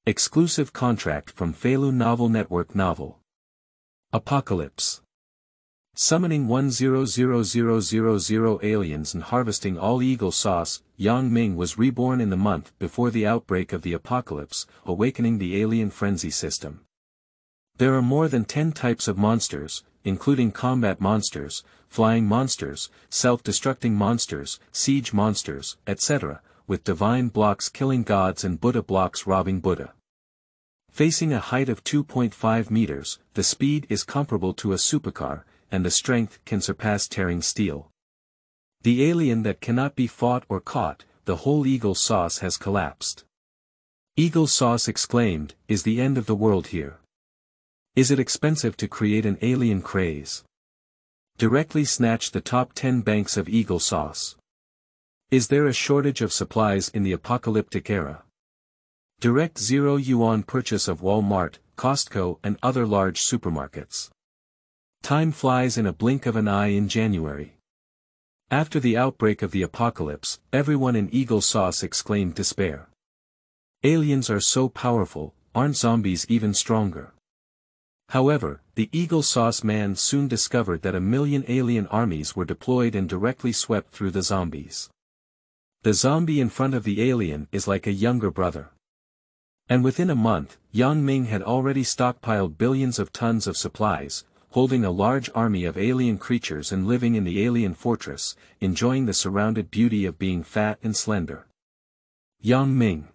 Exclusive contract from Feilu Novel Network Novel. Apocalypse. Summoning 100000 aliens and harvesting all Eagle Sauce.Is, Ming was reborn in the month before the outbreak of the apocalypse, awakening the alien frenzy system. There are more than 10 types of monsters, including combat monsters, flying monsters, self-destructing monsters, siege monsters, etc., with divine blocks killing gods and Buddha blocks robbing Buddha. Facing a height of 2.5 meters, the speed is comparable to a supercar, and the strength can surpass tearing steel. The alien that cannot be fought or caught, the whole Eagle Sauce has collapsed. Eagle Sauce exclaimed, "Is the end of the world here? Is it expensive to create an alien craze? Directly snatch the top 10 banks of Eagle Sauce. Is there a shortage of supplies in the apocalyptic era? Direct yuan purchase of Wal Mart, COSTCO and other large supermarkets. Time flies in a blink of an eye in January." After the outbreak of the apocalypse, everyone in Eagle Sauce exclaimed despair. Aliens are so powerful, aren't zombies even stronger? However, the Eagle Sauce man soon discovered that 1,000,000 alien armies were deployed and directly swept through the zombies. The zombie in front of the alien is like a younger brother. And within a month, Ming had already stockpiled billions of tons of supplies, holding a large army of alien creatures and living in the alien fortress, enjoying the surrounded beauty of being fat and slender. Ming.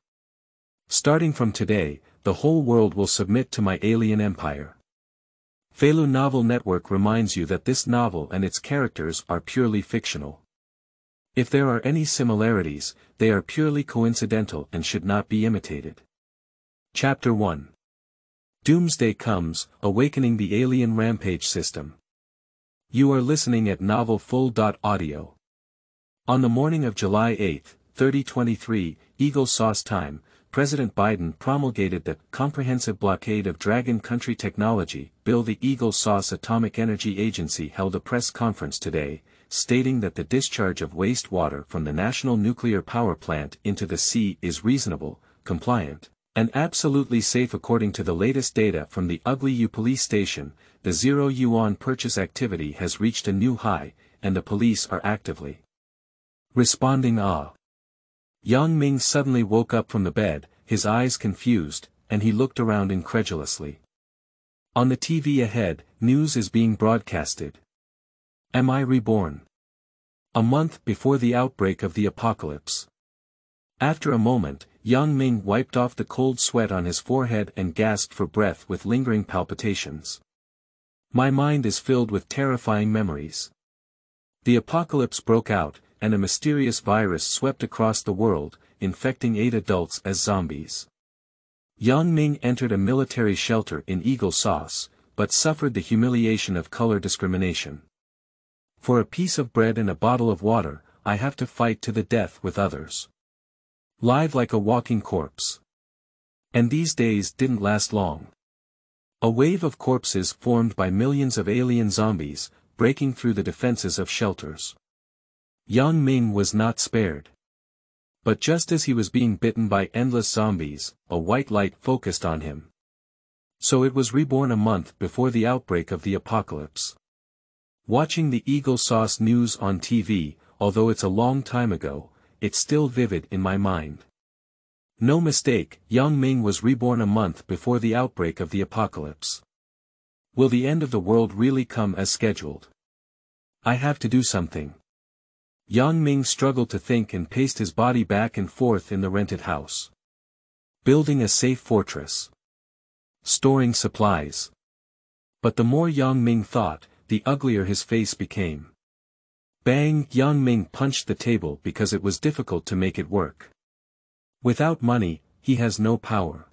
Starting from today, the whole world will submit to my alien empire. Feilu Novel Network reminds you that this novel and its characters are purely fictional. If there are any similarities, they are purely coincidental and should not be imitated. Chapter 1. Doomsday comes, awakening the alien Rampage system. You are listening at novelfull.audio. On the morning of July 8, 2023, Eagle Sauce.Time, President Biden promulgated the Comprehensive Blockade of Dragon Country Technology Bill. The Eagle Sauce Atomic Energy Agency held a press conference today, stating that the discharge of wastewater from the National Nuclear Power Plant into the sea is reasonable, compliant, and absolutely safe according to the latest data from the Ugly police station. The yuan purchase activity has reached a new high, and the police are actively responding. Ming suddenly woke up from the bed, his eyes confused, and he looked around incredulously. On the TV ahead, news is being broadcasted. Am I reborn? A month before the outbreak of the apocalypse. After a moment, Ming wiped off the cold sweat on his forehead and gasped for breath with lingering palpitations. My mind is filled with terrifying memories. The apocalypse broke out, and a mysterious virus swept across the world, infecting 8 adults as zombies. Ming entered a military shelter in Eagle Sauce, but suffered the humiliation of color discrimination. For a piece of bread and a bottle of water, I have to fight to the death with others. Live like a walking corpse. And these days didn't last long. A wave of corpses formed by millions of alien zombies, breaking through the defenses of shelters. Ming was not spared. But just as he was being bitten by endless zombies, a white light focused on him. So it was reborn a month before the outbreak of the apocalypse. Watching the Eagle Sauce news on TV, although it's a long time ago, it's still vivid in my mind. No mistake, Ming was reborn a month before the outbreak of the apocalypse. Will the end of the world really come as scheduled? I have to do something. Ming struggled to think and paced his body back and forth in the rented house. Building a safe fortress. Storing supplies. But the more Ming thought, the uglier his face became. Bang! Ming punched the table because it was difficult to make it work. Without money, he has no power.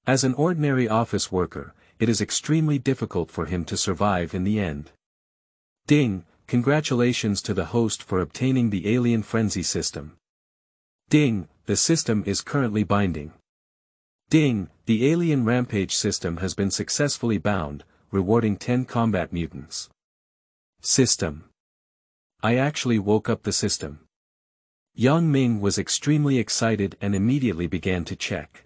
As an ordinary office worker, it is extremely difficult for him to survive in the end. Ding! Congratulations to the host for obtaining the alien frenzy system. Ding! The system is currently binding. Ding! The alien rampage system has been successfully bound, rewarding 10 combat mutants. System. I actually woke up the system. Ming was extremely excited and immediately began to check.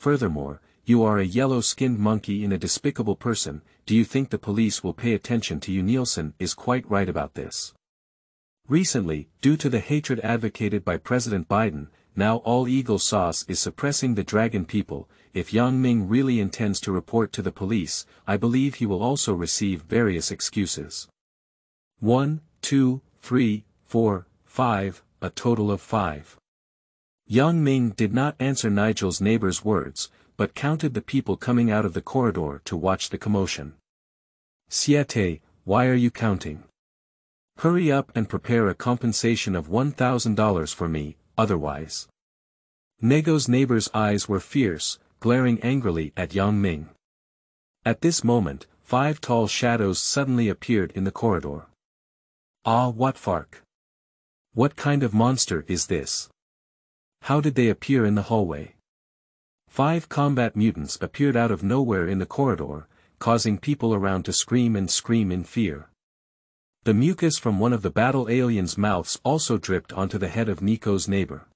furthermore, you are a yellow-skinned monkey and a despicable person. Do you think the police will pay attention to you? Nielsen is quite right about this. Recently, due to the hatred advocated by President Biden, now all Eagle Sauce is suppressing the dragon people. If Yang Ming really intends to report to the police, I believe he will also receive various excuses. 1, 2, 3, 4, 5, a total of 5. Yang Ming did not answer Nigel's neighbor's words, but counted the people coming out of the corridor to watch the commotion. Siete, why are you counting? Hurry up and prepare a compensation of $1,000 for me, otherwise. Nego's neighbor's eyes were fierce, glaring angrily at Yang Ming. At this moment, 5 tall shadows suddenly appeared in the corridor. Ah, what fark! What kind of monster is this? How did they appear in the hallway? 5 combat mutants appeared out of nowhere in the corridor, causing people around to scream in fear. The mucus from one of the battle aliens' mouths also dripped onto the head of Nico's neighbor.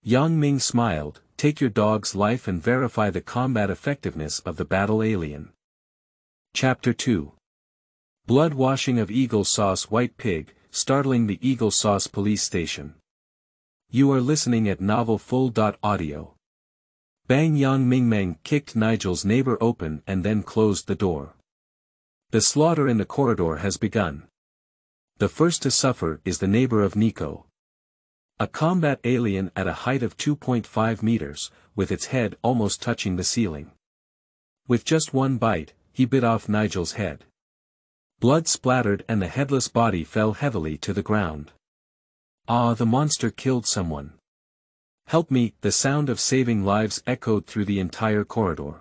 Yang Ming smiled, take your dog's life and verify the combat effectiveness of the battle alien. Chapter 2. Blood washing of Eagle Sauce White Pig, startling the Eagle Sauce police station. You are listening at novelfull.audio. Bang! Yang Ming kicked Nigel's neighbor open and then closed the door. The slaughter in the corridor has begun. The first to suffer is the neighbor of Nico. A combat alien at a height of 2.5 meters, with its head almost touching the ceiling. With just one bite, he bit off Nigel's head. Blood splattered and the headless body fell heavily to the ground. Ah, the monster killed someone. Help me! The sound of saving lives echoed through the entire corridor.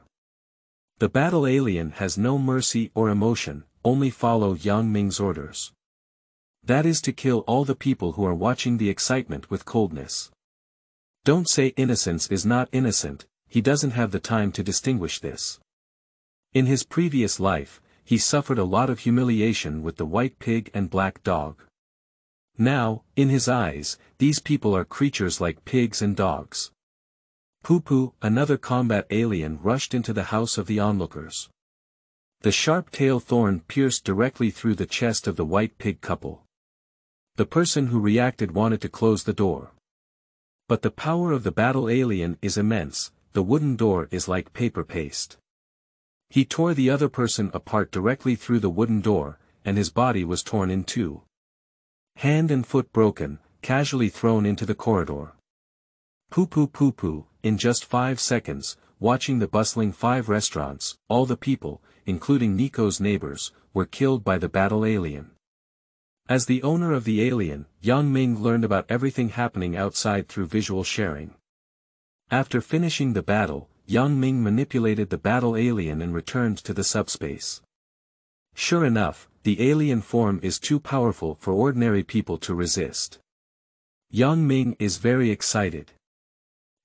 The battle alien has no mercy or emotion, only follow Yang Ming's orders. That is to kill all the people who are watching the excitement with coldness. Don't say innocence is not innocent, he doesn't have the time to distinguish this. In his previous life, he suffered a lot of humiliation with the white pig and black dog. Now, in his eyes, these people are creatures like pigs and dogs. Poo-poo, another combat alien rushed into the house of the onlookers. The sharp tail thorn pierced directly through the chest of the white pig couple. The person who reacted wanted to close the door. But the power of the battle alien is immense, the wooden door is like paper paste. He tore the other person apart directly through the wooden door, and his body was torn in two. Hand and foot broken, casually thrown into the corridor. Poo-poo, in just 5 seconds, watching the bustling 5 restaurants, all the people, including Nico's neighbors, were killed by the battle alien. As the owner of the alien, Yang Ming learned about everything happening outside through visual sharing. After finishing the battle, Yang Ming manipulated the battle alien and returned to the subspace. Sure enough, the alien form is too powerful for ordinary people to resist. Yang Ming is very excited.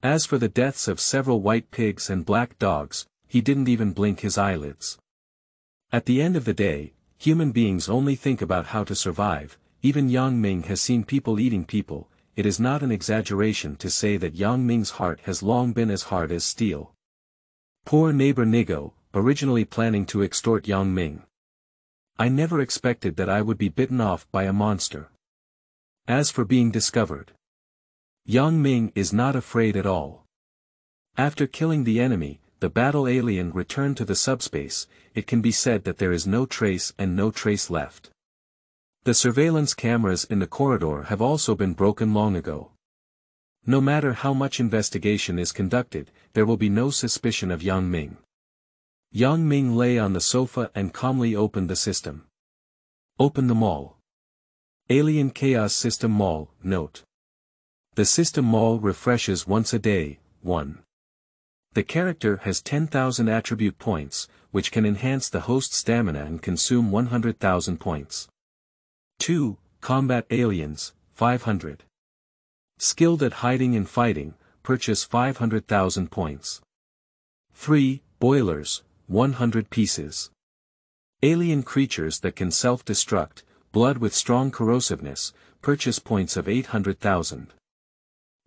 As for the deaths of several white pigs and black dogs, he didn't even blink his eyelids. At the end of the day, human beings only think about how to survive. Even Yang Ming has seen people eating people. It is not an exaggeration to say that Yang Ming's heart has long been as hard as steel. Poor neighbor Nigo, originally planning to extort Yang Ming. I never expected that I would be bitten off by a monster. As for being discovered, Yang Ming is not afraid at all. After killing the enemy, the battle alien returned to the subspace. It can be said that there is no trace left. The surveillance cameras in the corridor have also been broken long ago. No matter how much investigation is conducted, there will be no suspicion of Yang Ming. Yang Ming lay on the sofa and calmly opened the system. Open the mall. Alien Chaos System Mall, note. The system mall refreshes once a day. 1. The character has 10,000 attribute points, which can enhance the host's stamina and consume 100,000 points. 2. Combat aliens, 500. Skilled at hiding and fighting, purchase 500,000 points. 3. Boilers, 100 pieces. Alien creatures that can self-destruct, blood with strong corrosiveness, purchase points of 800,000.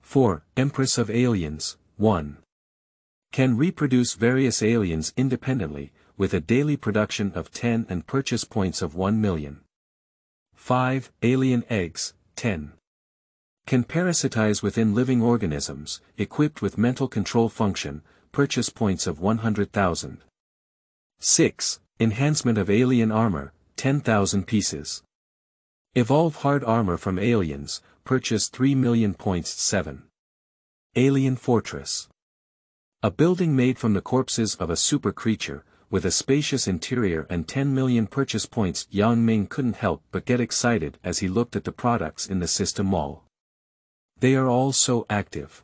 4. Empress of aliens, 1. Can reproduce various aliens independently, with a daily production of 10 and purchase points of 1 million. 5. Alien eggs, 10. Can parasitize within living organisms, equipped with mental control function, purchase points of 100,000. 6. Enhancement of alien armor, 10,000 pieces. Evolve hard armor from aliens, purchase 3 million points. 7. Alien fortress. A building made from the corpses of a super creature, with a spacious interior and 10 million purchase points. Yang Ming couldn't help but get excited as he looked at the products in the system mall. They are all so active.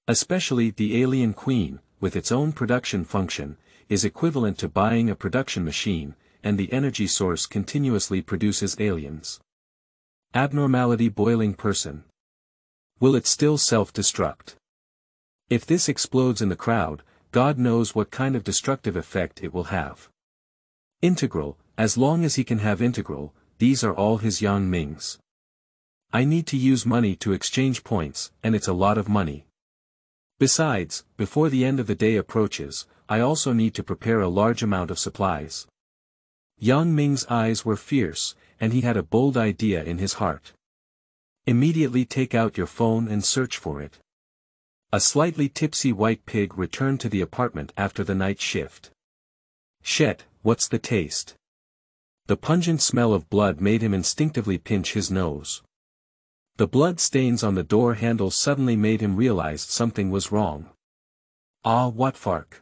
Especially the Alien Queen, with its own production function, is equivalent to buying a production machine, and the energy source continuously produces aliens. Abnormality boiling person. Will it still self-destruct? If this explodes in the crowd, God knows what kind of destructive effect it will have. Integral, as long as he can have integral, these are all his Yang Mings. I need to use money to exchange points, and it's a lot of money. Besides, before the end of the day approaches, I also need to prepare a large amount of supplies. Yang Ming's eyes were fierce, and he had a bold idea in his heart. Immediately take out your phone and search for it. A slightly tipsy white pig returned to the apartment after the night shift. Shet, what's the taste? The pungent smell of blood made him instinctively pinch his nose. The blood stains on the door handle suddenly made him realize something was wrong. Ah, what fark!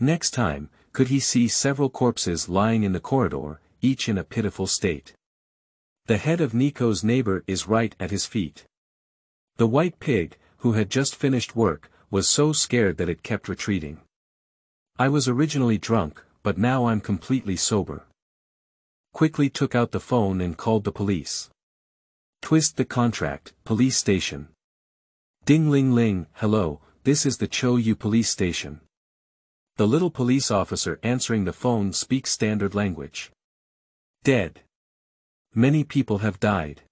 Next time, could he see several corpses lying in the corridor, each in a pitiful state. The head of Nico's neighbor is right at his feet. The white pig, who had just finished work, was so scared that it kept retreating. I was originally drunk, but now I'm completely sober. Quickly took out the phone and called the police. Twist the contract, police station. Ding ling ling, hello, this is the Chou police station. The little police officer answering the phone speaks standard language. Dead. Many people have died.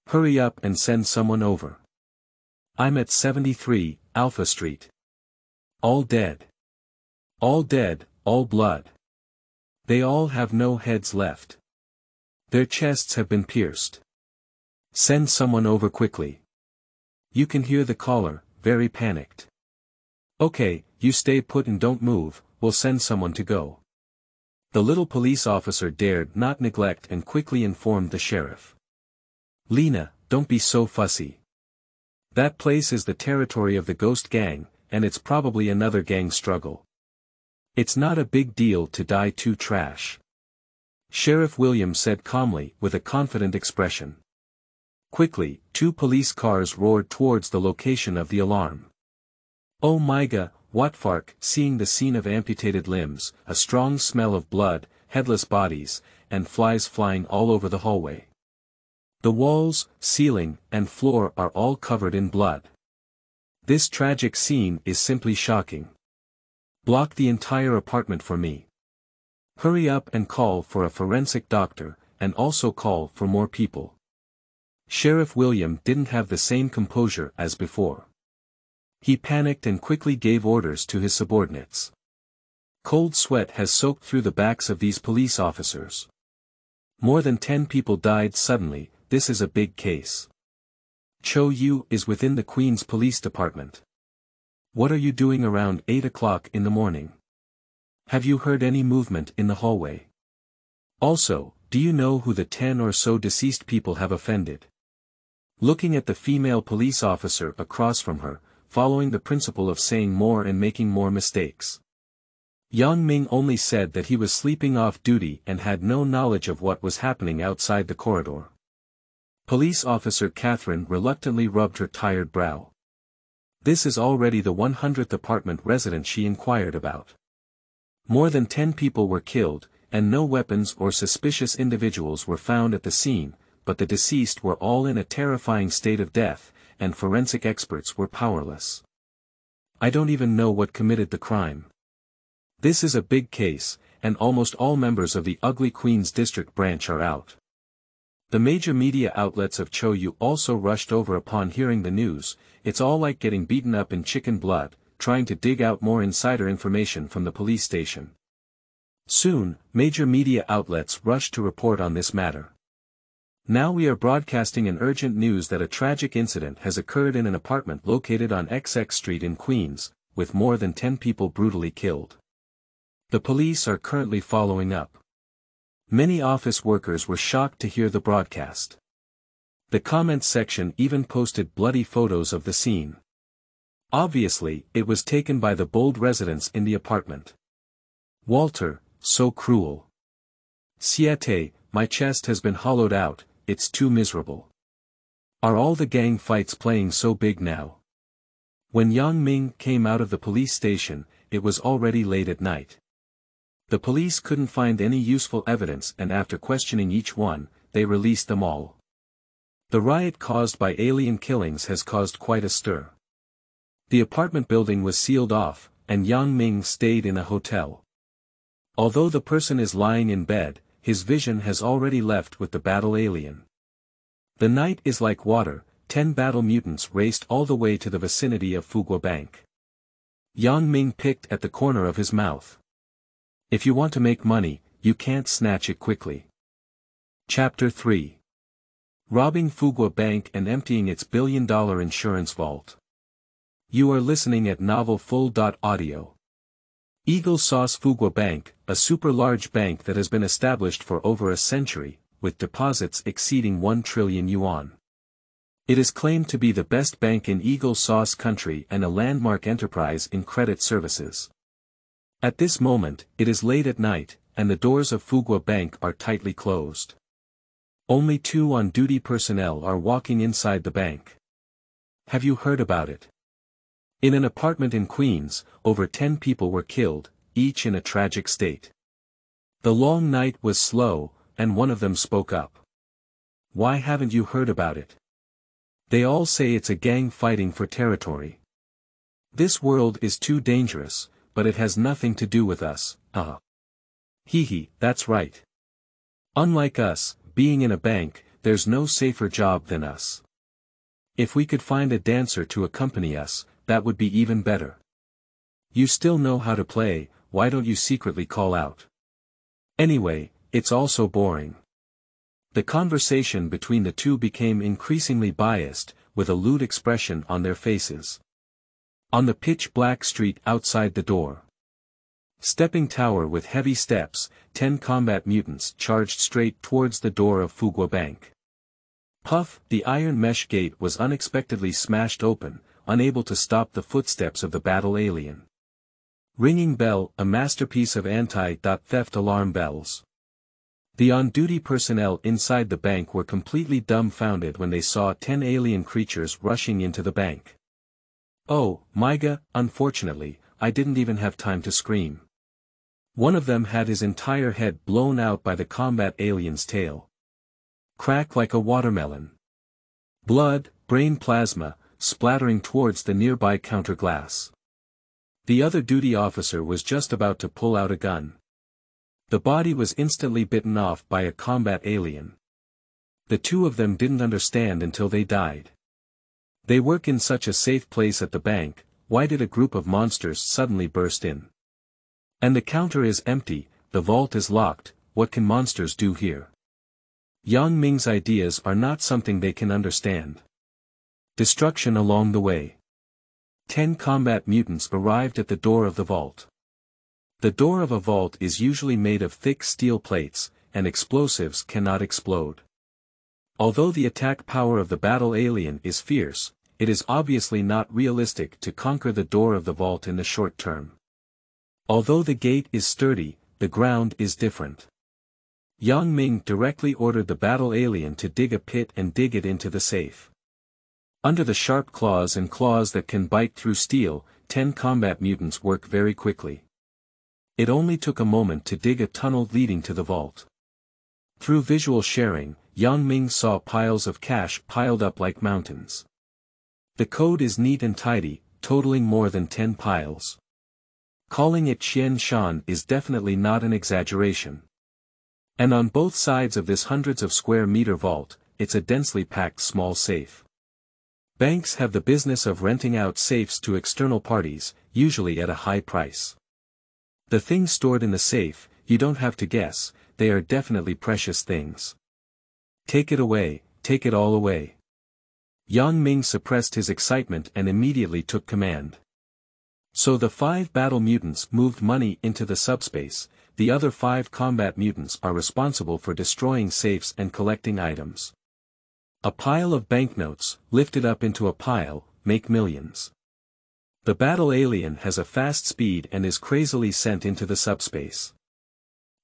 Hurry up and send someone over. I'm at 73, Alpha Street. All dead. All dead, all blood. They all have no heads left. Their chests have been pierced. Send someone over quickly. You can hear the caller, very panicked. Okay, you stay put and don't move, we'll send someone to go. The little police officer dared not neglect and quickly informed the sheriff. Lena, don't be so fussy. That place is the territory of the ghost gang, and it's probably another gang struggle. It's not a big deal to die too trash. Sheriff William said calmly with a confident expression. Quickly, 2 police cars roared towards the location of the alarm. Oh my god, what fark, seeing the scene of amputated limbs, a strong smell of blood, headless bodies, and flies flying all over the hallway. The walls, ceiling, and floor are all covered in blood. This tragic scene is simply shocking. Block the entire apartment for me. Hurry up and call for a forensic doctor, and also call for more people. Sheriff William didn't have the same composure as before. He panicked and quickly gave orders to his subordinates. Cold sweat has soaked through the backs of these police officers. More than 10 people died suddenly, this is a big case. Chou is within the Queen's police department. What are you doing around 8 o'clock in the morning? Have you heard any movement in the hallway? Also, do you know who the 10 or so deceased people have offended? Looking at the female police officer across from her, following the principle of saying more and making more mistakes. Yang Ming only said that he was sleeping off duty and had no knowledge of what was happening outside the corridor. Police officer Catherine reluctantly rubbed her tired brow. This is already the 100th apartment resident she inquired about. More than 10 people were killed, and no weapons or suspicious individuals were found at the scene, but the deceased were all in a terrifying state of death, and forensic experts were powerless. I don't even know what committed the crime. This is a big case, and almost all members of the Ugly Queen's district branch are out. The major media outlets of Chou also rushed over upon hearing the news. It's all like getting beaten up in chicken blood, trying to dig out more insider information from the police station. Soon, major media outlets rushed to report on this matter. Now we are broadcasting an urgent news that a tragic incident has occurred in an apartment located on XX Street in Queens, with more than 10 people brutally killed. The police are currently following up. Many office workers were shocked to hear the broadcast. The comments section even posted bloody photos of the scene. Obviously, it was taken by the bold residents in the apartment. Walter, so cruel. Siete, my chest has been hollowed out, it's too miserable. Are all the gang fights playing so big now? When Yang Ming came out of the police station, it was already late at night. The police couldn't find any useful evidence, and after questioning each one, they released them all. The riot caused by alien killings has caused quite a stir. The apartment building was sealed off, and Yang Ming stayed in a hotel. Although the person is lying in bed, his vision has already left with the battle alien. The night is like water, 10 battle mutants raced all the way to the vicinity of Fuguo Bank. Yang Ming picked at the corner of his mouth. If you want to make money, you can't snatch it quickly. Chapter 3. Robbing Fuguo Bank and emptying its billion-dollar insurance vault. You are listening at Novel Full.audio. Eagle Sauce Fuguo Bank, a super-large bank that has been established for over a century, with deposits exceeding 1 trillion yuan. It is claimed to be the best bank in Eagle Sauce country and a landmark enterprise in credit services. At this moment, it is late at night, and the doors of Fuguo Bank are tightly closed. Only 2 on-duty personnel are walking inside the bank. Have you heard about it? In an apartment in Queens, over 10 people were killed, each in a tragic state. The long night was slow, and one of them spoke up. Why haven't you heard about it? They all say it's a gang fighting for territory. This world is too dangerous, but it has nothing to do with us, Hee, that's right. Unlike us, being in a bank, there's no safer job than us. If we could find a dancer to accompany us, that would be even better. You still know how to play, why don't you secretly call out? Anyway, it's all so boring. The conversation between the two became increasingly biased, with a lewd expression on their faces. On the pitch-black street outside the door. Stepping tower with heavy steps, 10 combat mutants charged straight towards the door of Fuguo Bank. Puff, the iron mesh gate was unexpectedly smashed open, unable to stop the footsteps of the battle alien. Ringing bell, a masterpiece of anti-theft alarm bells. The on-duty personnel inside the bank were completely dumbfounded when they saw 10 alien creatures rushing into the bank. Oh, Myga, unfortunately, I didn't even have time to scream. One of them had his entire head blown out by the combat alien's tail. Crack like a watermelon. Blood, brain plasma, splattering towards the nearby counter glass. The other duty officer was just about to pull out a gun. The body was instantly bitten off by a combat alien. The two of them didn't understand until they died. They work in such a safe place at the bank, why did a group of monsters suddenly burst in? And the counter is empty, the vault is locked, what can monsters do here? Yang Ming's ideas are not something they can understand. Destruction along the way. 10 combat mutants arrived at the door of the vault. The door of a vault is usually made of thick steel plates, and explosives cannot explode. Although the attack power of the battle alien is fierce, it is obviously not realistic to conquer the door of the vault in the short term. Although the gate is sturdy, the ground is different. Yang Ming directly ordered the battle alien to dig a pit and dig it into the safe. Under the sharp claws and claws that can bite through steel, 10 combat mutants work very quickly. It only took a moment to dig a tunnel leading to the vault. Through visual sharing, Yang Ming saw piles of cash piled up like mountains. The code is neat and tidy, totaling more than 10 piles. Calling it Xian Shan is definitely not an exaggeration. And on both sides of this hundreds of square meter vault, it's a densely packed small safe. Banks have the business of renting out safes to external parties, usually at a high price. The things stored in the safe, you don't have to guess, they are definitely precious things. Take it away, take it all away. Yang Ming suppressed his excitement and immediately took command. So the 5 battle mutants moved money into the subspace, the other 5 combat mutants are responsible for destroying safes and collecting items. A pile of banknotes, lifted up into a pile, make millions. The battle alien has a fast speed and is crazily sent into the subspace.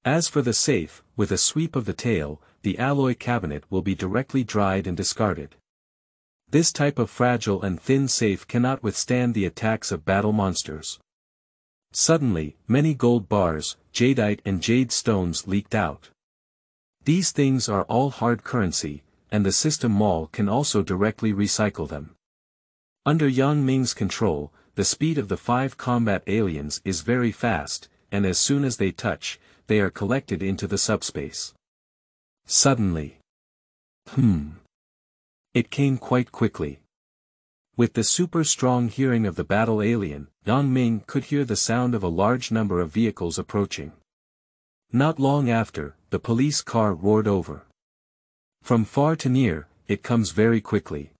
As for the safe, with a sweep of the tail, the alloy cabinet will be directly dried and discarded. This type of fragile and thin safe cannot withstand the attacks of battle monsters. Suddenly, many gold bars, jadeite and jade stones leaked out. These things are all hard currency, and the system mall can also directly recycle them. Under Yang Ming's control, the speed of the 5 combat aliens is very fast, and as soon as they touch, they are collected into the subspace. Suddenly. It came quite quickly. With the super strong hearing of the battle alien, Yang Ming could hear the sound of a large number of vehicles approaching. Not long after, the police car roared over. From far to near, it comes very quickly.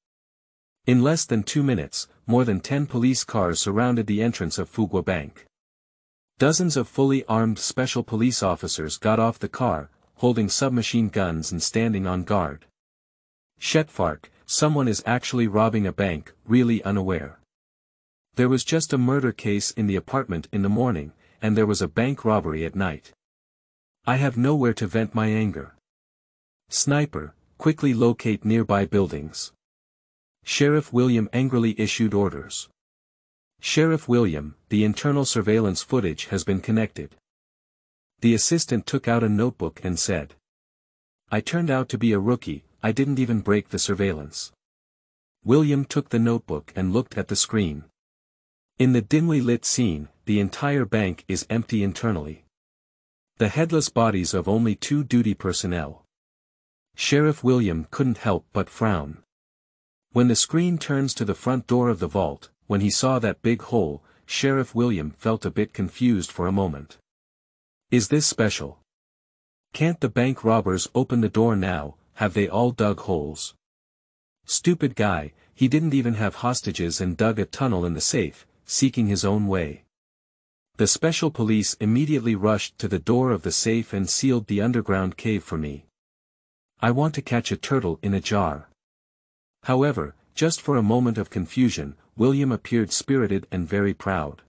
In less than 2 minutes, more than 10 police cars surrounded the entrance of Fuguo Bank. Dozens of fully armed special police officers got off the car, holding submachine guns and standing on guard. Shetfark, someone is actually robbing a bank, really unaware. There was just a murder case in the apartment in the morning, and there was a bank robbery at night. I have nowhere to vent my anger. Sniper, quickly locate nearby buildings. Sheriff William angrily issued orders. Sheriff William, the internal surveillance footage has been connected. The assistant took out a notebook and said. I turned out to be a rookie, I didn't even break the surveillance. William took the notebook and looked at the screen. In the dimly lit scene, the entire bank is empty internally. The headless bodies of only 2 duty personnel. Sheriff William couldn't help but frown. When the screen turns to the front door of the vault, when he saw that big hole, Sheriff William felt a bit confused for a moment. Is this special? Can't the bank robbers open the door now, have they all dug holes? Stupid guy, he didn't even have hostages and dug a tunnel in the safe, seeking his own way. The special police immediately rushed to the door of the safe and sealed the underground cave for me. I want to catch a turtle in a jar. However, just for a moment of confusion, William appeared spirited and very proud.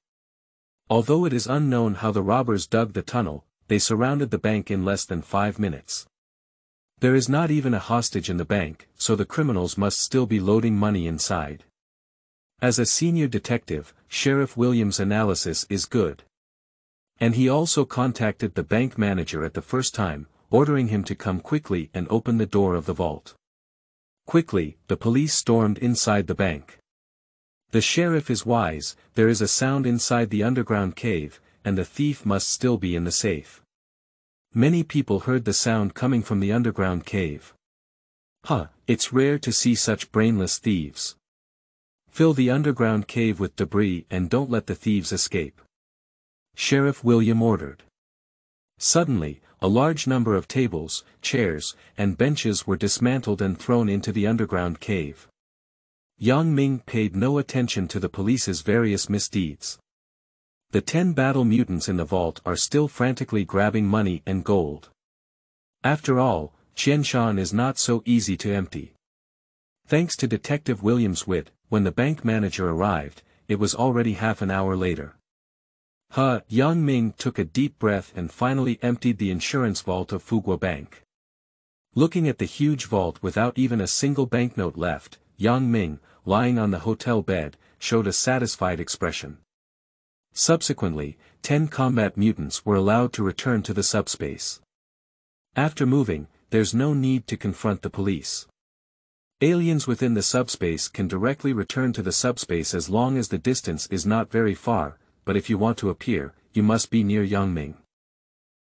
Although it is unknown how the robbers dug the tunnel, they surrounded the bank in less than 5 minutes. There is not even a hostage in the bank, so the criminals must still be loading money inside. As a senior detective, Sheriff Williams' analysis is good. And he also contacted the bank manager at the first time, ordering him to come quickly and open the door of the vault. Quickly, the police stormed inside the bank. The sheriff is wise, there is a sound inside the underground cave, and the thief must still be in the safe. Many people heard the sound coming from the underground cave. It's rare to see such brainless thieves. Fill the underground cave with debris and don't let the thieves escape. Sheriff William ordered. Suddenly, a large number of tables, chairs, and benches were dismantled and thrown into the underground cave. Yang Ming paid no attention to the police's various misdeeds. The 10 battle mutants in the vault are still frantically grabbing money and gold. After all, Qianshan is not so easy to empty. Thanks to Detective William's wit, when the bank manager arrived, it was already half an hour later. Yang Ming took a deep breath and finally emptied the insurance vault of Fuguo Bank. Looking at the huge vault without even a single banknote left, Yang Ming, lying on the hotel bed, showed a satisfied expression. Subsequently, 10 combat mutants were allowed to return to the subspace. After moving, there's no need to confront the police. Aliens within the subspace can directly return to the subspace as long as the distance is not very far, but if you want to appear, you must be near Yang Ming.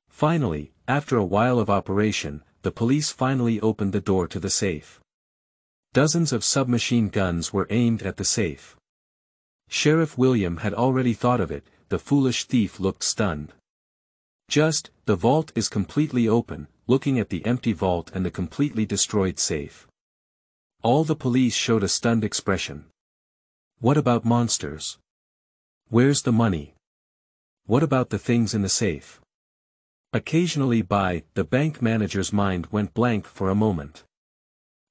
Finally, after a while of operation, the police finally opened the door to the safe. Dozens of submachine guns were aimed at the safe. Sheriff William had already thought of it, the foolish thief looked stunned. The vault is completely open, looking at the empty vault and the completely destroyed safe. All the police showed a stunned expression. What about monsters? Where's the money? What about the things in the safe? Occasionally the bank manager's mind went blank for a moment.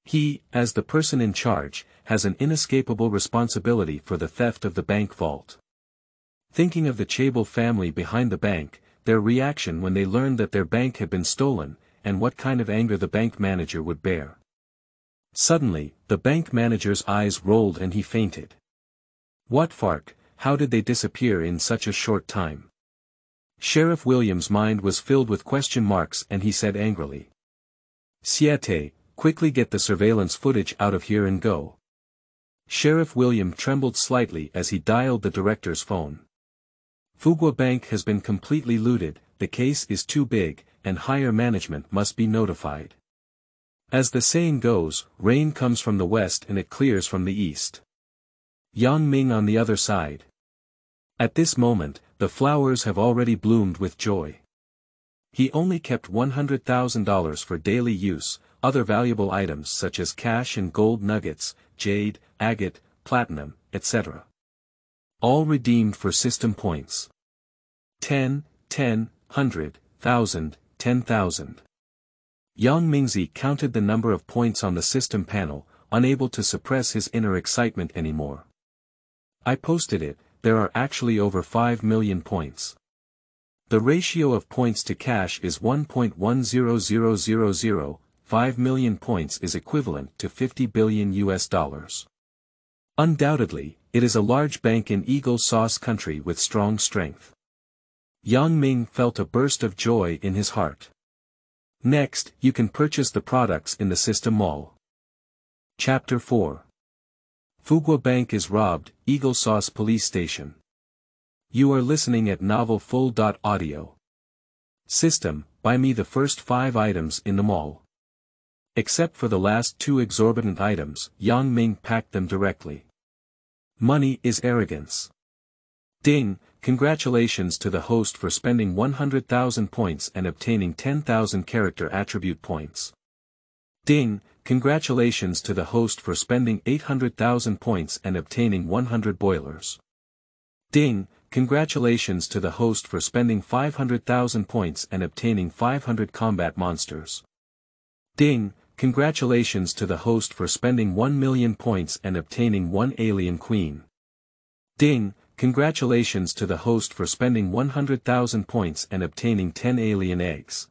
He, as the person in charge, has an inescapable responsibility for the theft of the bank vault. Thinking of the Chable family behind the bank, their reaction when they learned that their bank had been stolen, and what kind of anger the bank manager would bear. Suddenly, the bank manager's eyes rolled and he fainted. What fark, how did they disappear in such a short time? Sheriff William's mind was filled with question marks and he said angrily. Siete, quickly get the surveillance footage out of here and go. Sheriff William trembled slightly as he dialed the director's phone. Fuguo Bank has been completely looted, the case is too big, and higher management must be notified. As the saying goes, rain comes from the west and it clears from the east. Yang Ming on the other side. At this moment, the flowers have already bloomed with joy. He only kept $100,000 for daily use, other valuable items such as cash and gold nuggets, jade, agate, platinum, etc. All redeemed for system points. 10, 10, 100, 1,000, 10,000. Yang Mingzi counted the number of points on the system panel, unable to suppress his inner excitement anymore. I posted it, there are actually over 5 million points. The ratio of points to cash is 1.10000, 5 million points is equivalent to $50 billion US. Undoubtedly, it is a large bank in Eagle Sauce country with strong strength. Yang Ming felt a burst of joy in his heart. Next, you can purchase the products in the system mall. Chapter 4. Fuguo Bank is robbed, Eagle Sauce Police Station. You are listening at novelfull.audio. System, buy me the first 5 items in the mall. Except for the last 2 exorbitant items, Yang Ming packed them directly. Money is arrogance. Ding, congratulations to the host for spending 100,000 points and obtaining 10,000 character attribute points. Ding, congratulations to the host for spending 800,000 points and obtaining 100 boilers. Ding, congratulations to the host for spending 500,000 points and obtaining 500 combat monsters. Ding, congratulations to the host for spending 1 million points and obtaining 1 alien queen. Ding, congratulations to the host for spending 100,000 points and obtaining 10 alien eggs.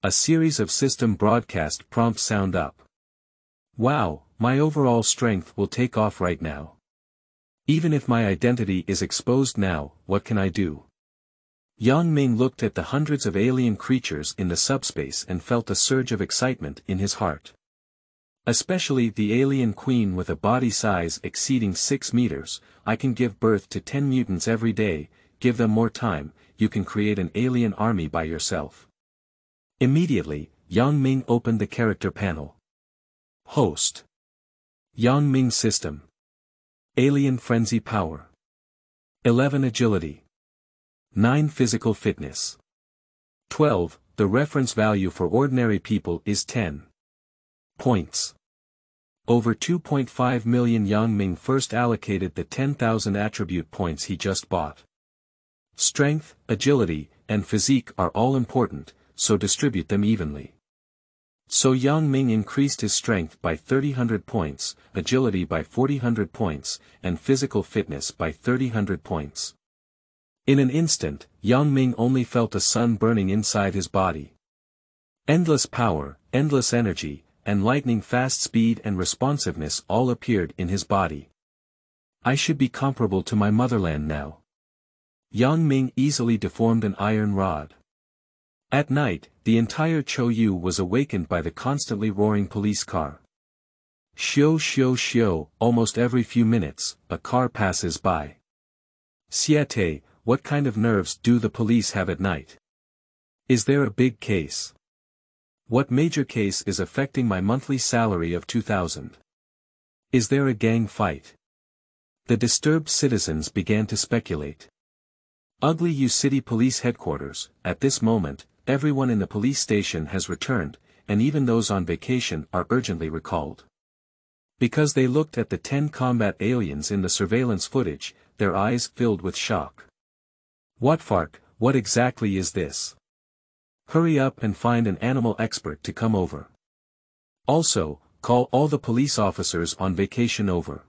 A series of system broadcast prompts sound up. Wow, my overall strength will take off right now. Even if my identity is exposed now, what can I do? Yang Ming looked at the hundreds of alien creatures in the subspace and felt a surge of excitement in his heart. Especially the alien queen with a body size exceeding 6 meters, I can give birth to 10 mutants every day, give them more time, you can create an alien army by yourself. Immediately, Yang Ming opened the character panel. Host. Yang Ming System. Alien Frenzy Power. 11 Agility. 9 Physical Fitness. 12, the reference value for ordinary people is 10 points. Over 2.5 million. Yang Ming first allocated the 10,000 attribute points he just bought. Strength, agility, and physique are all important, so distribute them evenly. So Yang Ming increased his strength by 300 points, agility by 400 points, and physical fitness by 300 points. In an instant, Yang Ming only felt a sun burning inside his body. Endless power, endless energy, and lightning-fast speed and responsiveness all appeared in his body. I should be comparable to my motherland now. Yang Ming easily deformed an iron rod. At night, the entire Chou was awakened by the constantly roaring police car. Shio shio shio, almost every few minutes, a car passes by. Siete, what kind of nerves do the police have at night? Is there a big case? What major case is affecting my monthly salary of 2,000? Is there a gang fight? The disturbed citizens began to speculate. Ugly U City Police Headquarters. At this moment, everyone in the police station has returned, and even those on vacation are urgently recalled. Because they looked at the 10 combat aliens in the surveillance footage, their eyes filled with shock. What fark, what exactly is this? Hurry up and find an animal expert to come over. Also, call all the police officers on vacation over.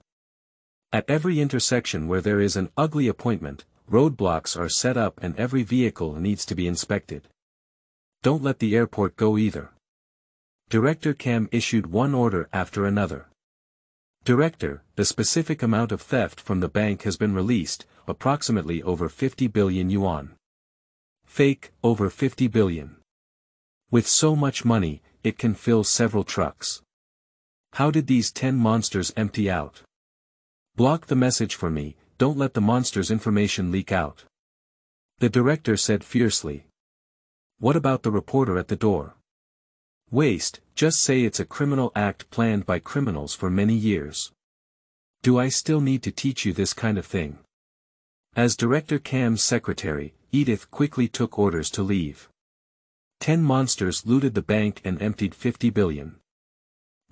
At every intersection where there is an ugly appointment, roadblocks are set up and every vehicle needs to be inspected. Don't let the airport go either. Director Cam issued one order after another. Director, the specific amount of theft from the bank has been released, approximately over 50 billion yuan. Fake, over 50 billion. With so much money, it can fill several trucks. How did these 10 monsters empty out? Block the message for me, don't let the monsters' information leak out. The director said fiercely. What about the reporter at the door? Waste, just say it's a criminal act planned by criminals for many years. Do I still need to teach you this kind of thing? As Director Cam's secretary, Edith quickly took orders to leave. 10 monsters looted the bank and emptied 50 billion.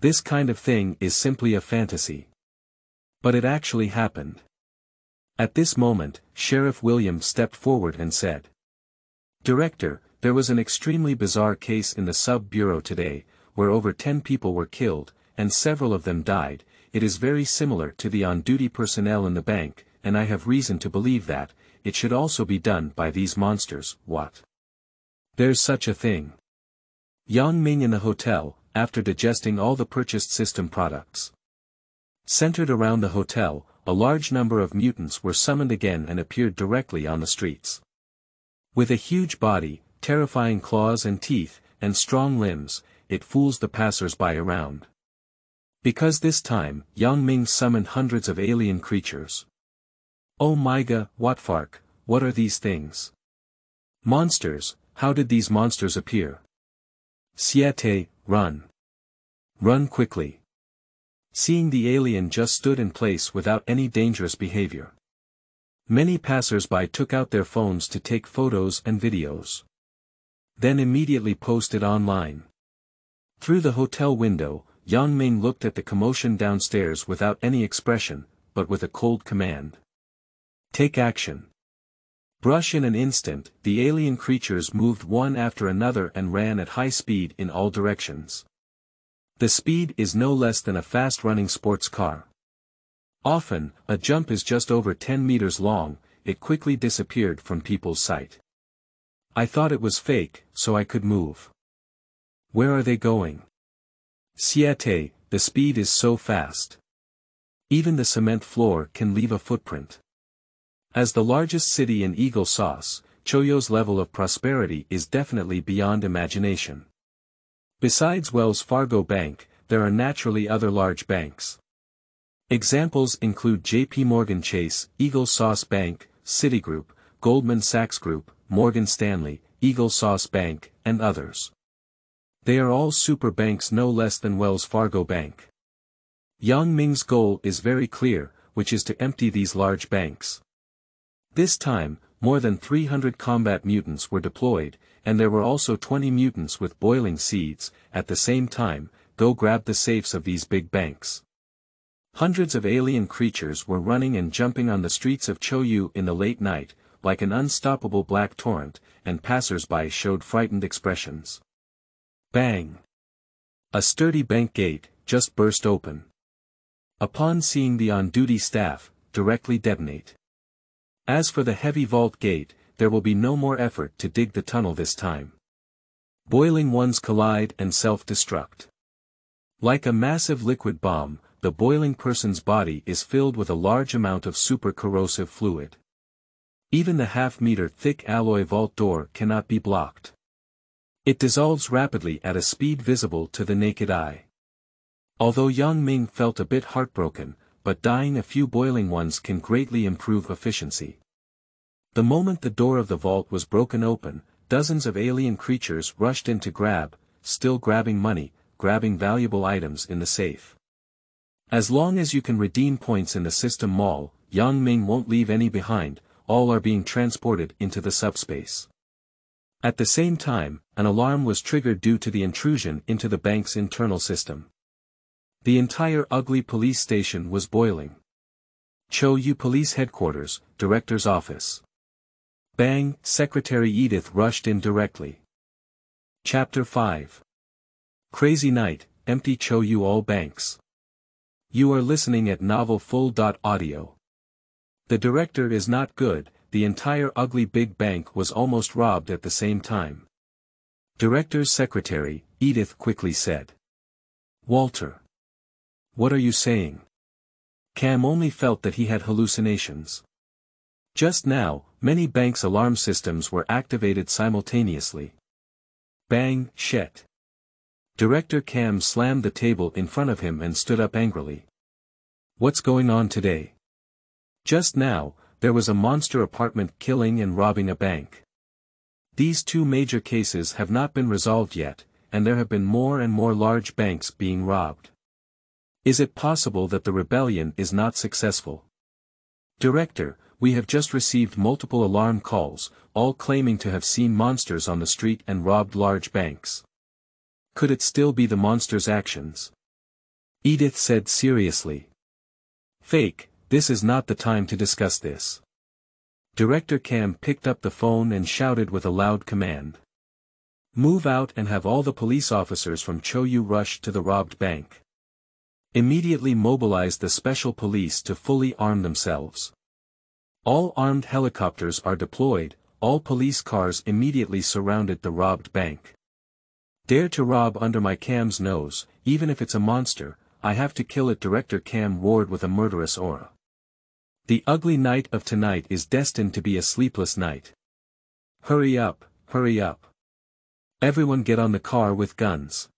This kind of thing is simply a fantasy. But it actually happened. At this moment, Sheriff William stepped forward and said. Director, there was an extremely bizarre case in the sub-bureau today, where over 10 people were killed, and several of them died. It is very similar to the on-duty personnel in the bank, and I have reason to believe that, it should also be done by these monsters. What? There's such a thing. Yang Ming in the hotel, after digesting all the purchased system products. Centered around the hotel, a large number of mutants were summoned again and appeared directly on the streets. With a huge body, terrifying claws and teeth, and strong limbs, it fools the passers-by around. Because this time, Yang Ming summoned hundreds of alien creatures. Oh my god, what fark, what are these things? Monsters, how did these monsters appear? Siete, run. Run quickly. Seeing the alien just stood in place without any dangerous behavior. Many passers-by took out their phones to take photos and videos. Then immediately posted online. Through the hotel window, Yang Ming looked at the commotion downstairs without any expression, but with a cold command. Take action. Brush in an instant, the alien creatures moved one after another and ran at high speed in all directions. The speed is no less than a fast-running sports car. Often, a jump is just over 10 meters long, it quickly disappeared from people's sight. I thought it was fake, so I could move. Where are they going? Siete, the speed is so fast. Even the cement floor can leave a footprint. As the largest city in Eagle Sauce, Choyo's level of prosperity is definitely beyond imagination. Besides Wells Fargo Bank, there are naturally other large banks. Examples include JP Morgan Chase, Eagle Sauce Bank, Citigroup, Goldman Sachs Group, Morgan Stanley, Eagle Sauce Bank, and others. They are all super banks no less than Wells Fargo Bank. Yang Ming's goal is very clear, which is to empty these large banks. This time, more than 300 combat mutants were deployed, and there were also 20 mutants with boiling seeds. At the same time, go grab the safes of these big banks. Hundreds of alien creatures were running and jumping on the streets of Chou in the late night, like an unstoppable black torrent, and passers-by showed frightened expressions. Bang! A sturdy bank gate just burst open. Upon seeing the on-duty staff, directly detonate. As for the heavy vault gate, there will be no more effort to dig the tunnel this time. Boiling ones collide and self-destruct. Like a massive liquid bomb, the boiling person's body is filled with a large amount of super-corrosive fluid. Even the half-meter thick alloy vault door cannot be blocked. It dissolves rapidly at a speed visible to the naked eye. Although Yang Ming felt a bit heartbroken, but dying a few boiling ones can greatly improve efficiency. The moment the door of the vault was broken open, dozens of alien creatures rushed in to grab, still grabbing money, grabbing valuable items in the safe. As long as you can redeem points in the system mall, Yang Ming won't leave any behind, all are being transported into the subspace. At the same time, an alarm was triggered due to the intrusion into the bank's internal system. The entire ugly police station was boiling. Chou Police Headquarters, Director's Office. Bang, Secretary Edith rushed in directly. Chapter 5. Crazy Night, Empty Chou All Banks. You are listening at Novel Full.audio. The director is not good, the entire ugly big bank was almost robbed at the same time. Director's secretary, Edith quickly said. Walter. What are you saying? Cam only felt that he had hallucinations. Just now, many banks' alarm systems were activated simultaneously. Bang, shit. Director Cam slammed the table in front of him and stood up angrily. What's going on today? Just now, there was a monster apartment killing and robbing a bank. These two major cases have not been resolved yet, and there have been more and more large banks being robbed. Is it possible that the rebellion is not successful? Director, we have just received multiple alarm calls, all claiming to have seen monsters on the street and robbed large banks. Could it still be the monster's actions? Edith said seriously. Fake, this is not the time to discuss this. Director Cam picked up the phone and shouted with a loud command. Move out and have all the police officers from Chou rush to the robbed bank. Immediately mobilize the special police to fully arm themselves. All armed helicopters are deployed, all police cars immediately surrounded the robbed bank. Dare to rob under my Cam's nose, even if it's a monster, I have to kill it. Director Cam roared with a murderous aura. The ugly night of tonight is destined to be a sleepless night. Hurry up, hurry up. Everyone get on the car with guns.